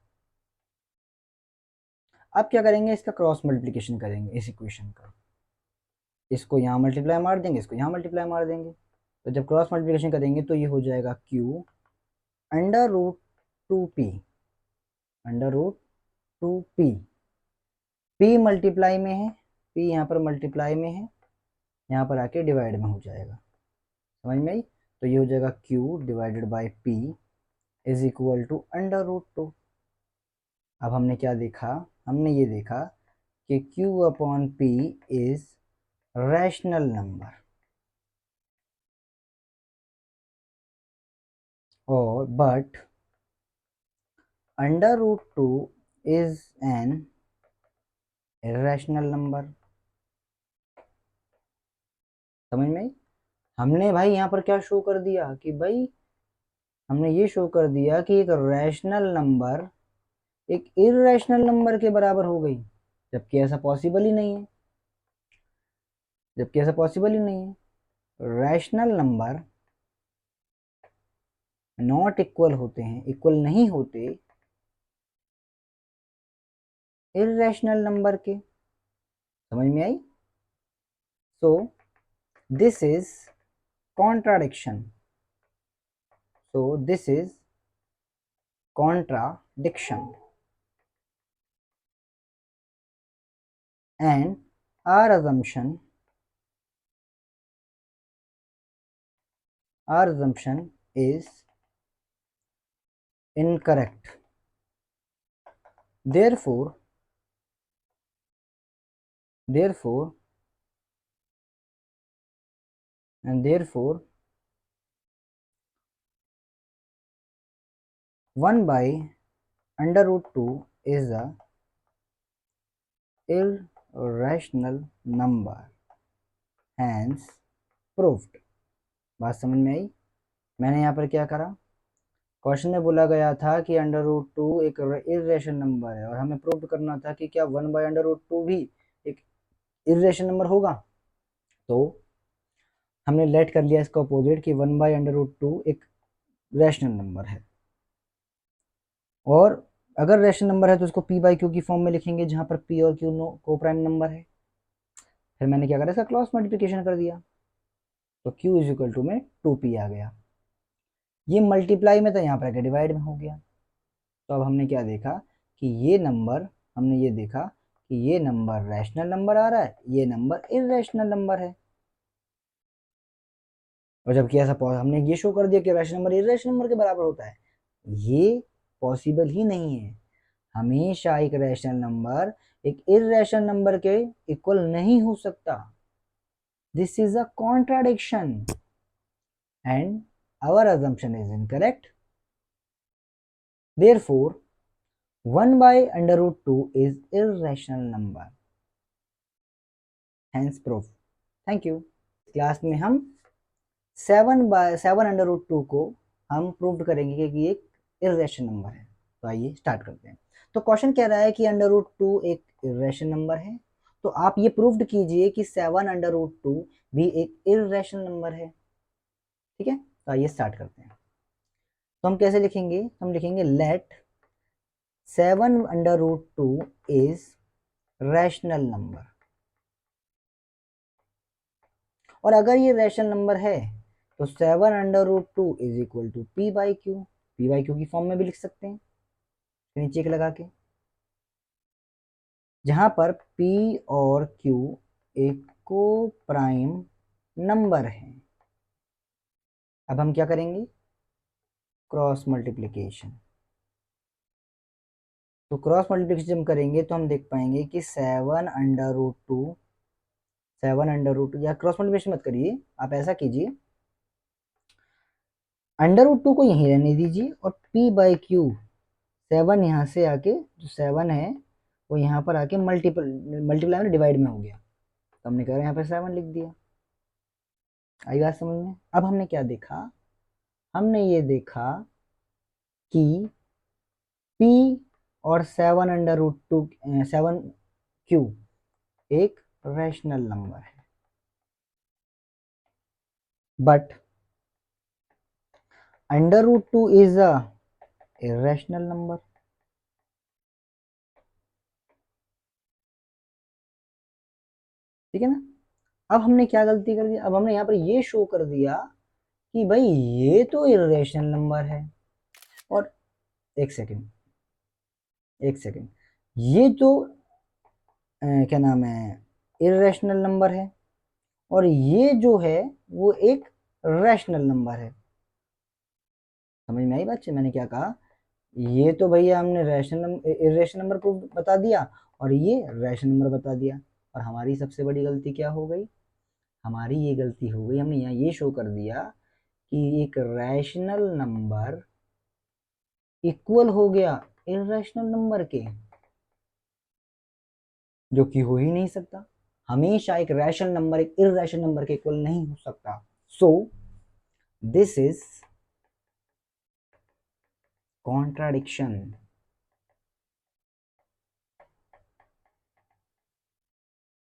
अब क्या करेंगे, इसका क्रॉस मल्टीप्लिकेशन करेंगे इस इक्वेशन का, इसको यहाँ मल्टीप्लाई मार देंगे, इसको यहाँ मल्टीप्लाई मार देंगे। तो जब क्रॉस मल्टीप्लिकेशन करेंगे तो ये हो जाएगा q under root 2p, under root 2p, p multiply में है, p यहाँ पर मल्टीप्लाई में है, यहाँ पर आके डिवाइड में हो जाएगा, समझ में आई। तो ये हो जाएगा q divided by p is equal to under root 2। अब हमने क्या देखा, हमने ये देखा कि q upon p is rational number, और but under root 2 is an irrational number. समझ में आई। हमने भाई यहाँ पर क्या शो कर दिया कि भाई हमने ये शो कर दिया कि एक रैशनल नंबर एक इर्रेशनल नंबर के बराबर हो गई, जबकि ऐसा पॉसिबल ही नहीं है, जबकि ऐसा पॉसिबल ही नहीं है। रैशनल नंबर नॉट इक्वल होते हैं, इक्वल नहीं होते इर्रेशनल नंबर के। समझ में आई। So this is contradiction, so this is contradiction and our assumption is incorrect. Therefore 1 by under root 2 is a irrational number, hence proved। बात समझ में आई। मैंने यहाँ पर क्या करा, क्वेश्चन में बोला गया था कि अंडर रूट 2 एक इर्रेशनल नंबर है, और हमें प्रूव करना था कि क्या 1 बाई अंडर रूट 2 भी एक इर्रेशनल नंबर होगा। तो हमने लेट कर लिया इसका अपोजिट कि 1 बाई अंडर रूट 2 एक रैशनल नंबर है, और अगर रैशनल नंबर है तो उसको p बाई क्यू की फॉर्म में लिखेंगे, जहां पर p और q को प्राइम नंबर है। फिर मैंने क्या करा, इसका क्रॉस मल्टीप्लिकेशन कर दिया, तो q इज इक्वल टू में 2p आ गया। ये मल्टीप्लाई में था, यहाँ पर डिवाइड में हो गया। तो अब हमने क्या देखा कि ये नंबर, हमने ये देखा कि ये नंबर रैशनल नंबर आ रहा है, ये नंबर इर्रेशनल नंबर है। और जबकि ऐसा हमने ये शो कर दिया कि रैशनल नंबर इर्रेशनल नंबर के बराबर होता है, ये पॉसिबल ही नहीं है। हमेशा एक रैशनल नंबर एक इर्रेशनल नंबर के इक्वल नहीं हो सकता। This is a contradiction and our assumption is incorrect. Therefore 1 by under root 2 is irrational number, hence proof. Thank you। Class में हम 7 अंडर रूट 2 को हम प्रूव करेंगे कि एक इर्रेशनल नंबर है। तो आइए स्टार्ट करते हैं। तो क्वेश्चन कह रहा है कि अंडर रूट 2 एक इर्रेशनल नंबर है, तो आप ये प्रूव कीजिए कि 7 अंडर रूट 2 भी एक इर्रेशनल नंबर है। ठीक है, तो आइए स्टार्ट करते हैं। तो हम कैसे लिखेंगे, हम लिखेंगे लेट 7/√2 इज रैशनल नंबर। और अगर ये रैशनल नंबर है तो 7/√2 is equal to p/q। p/q की फॉर्म में भी लिख सकते हैं नीचे एक लगा के, जहां पर p और q एक को प्राइम नंबर है। अब हम क्या करेंगे, क्रॉस मल्टीप्लिकेशन। तो क्रॉस मल्टीप्लिकेशन जब करेंगे तो हम देख पाएंगे कि 7/√2 या क्रॉस मल्टीप्लिकेशन मत करिए, आप ऐसा कीजिए, √2 को यहीं रहने दीजिए और p/q 7 यहाँ से आके जो 7 है वो यहाँ पर आके मल्टीप्लाई में डिवाइड में हो गया, तो हमने कहा यहाँ पे 7 लिख दिया। आई बात समझ में। अब हमने क्या देखा, हमने ये देखा कि p और 7/√2 एक रैशनल नंबर है, but √2 is a irrational number. ठीक है ना। अब हमने क्या गलती कर दी, अब हमने यहाँ पर ये शो कर दिया कि भाई ये तो इरेशनल नंबर है, और एक सेकंड ये तो क्या नाम है, इरेशनल नंबर है, और ये जो है वो एक रैशनल नंबर है। समझ में आई बात से मैंने क्या कहा, ये तो भैया हमने इरेशनल नंबर को बता दिया और ये रैशनल नंबर बता दिया, और हमारी सबसे बड़ी गलती क्या हो गई, हमारी ये गलती हो गई, हमने यहाँ ये शो कर दिया कि एक रैशनल नंबर इक्वल हो गया इरेशनल नंबर के, जो कि हो ही नहीं सकता। हमेशा एक रैशनल नंबर एक इरेशनल नंबर के इक्वल नहीं हो सकता। सो this is contradiction,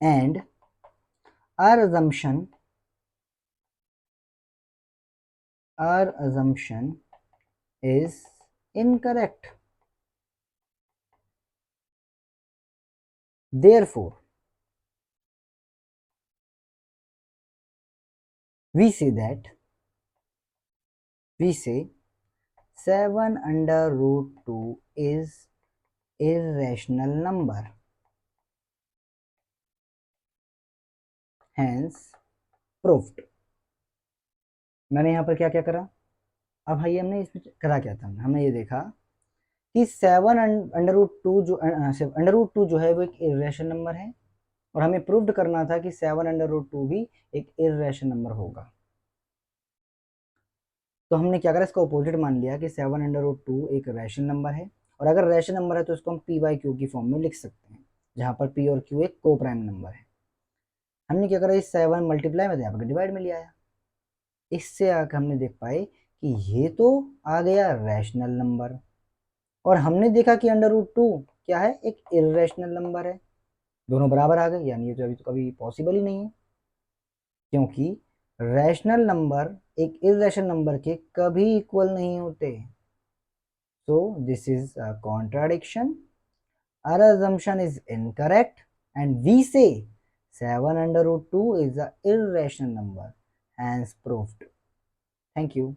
and our assumption is incorrect. Therefore, we say 7/√2 is irrational number. Hence, proved. मैंने यहाँ पर क्या क्या करा, अब भाई हमने इसमें करा क्या था, हमने ये देखा कि 7/√2 जो है वो एक इरेशनल नंबर है, और हमें प्रूव्ड करना था कि 7/√2 भी एक इरेशनल नंबर होगा। तो हमने क्या करा, इसका अपोजिट मान लिया कि 7/√2 एक रैशनल नंबर है, और अगर रैशनल नंबर है तो इसको हम p/q की फॉर्म में लिख सकते हैं, जहां पर p और q एक को प्राइम नंबर है। हमने क्या करा, इस 7 मल्टीप्लाई में यहाँ पर डिवाइड में लिया आया, इससे आकर हमने देख पाए कि ये तो आ गया रैशनल नंबर, और हमने देखा कि √2 क्या है, एक इरेशनल नंबर है। दोनों बराबर आ गए, यानी ये तो अभी तो कभी पॉसिबल ही नहीं है, क्योंकि रैशनल नंबर एक इरेशनल नंबर के कभी इक्वल नहीं होते। So this is a contradiction. Our assumption is incorrect, and we say 7/√2 is an irrational number, hence proved. Thank you.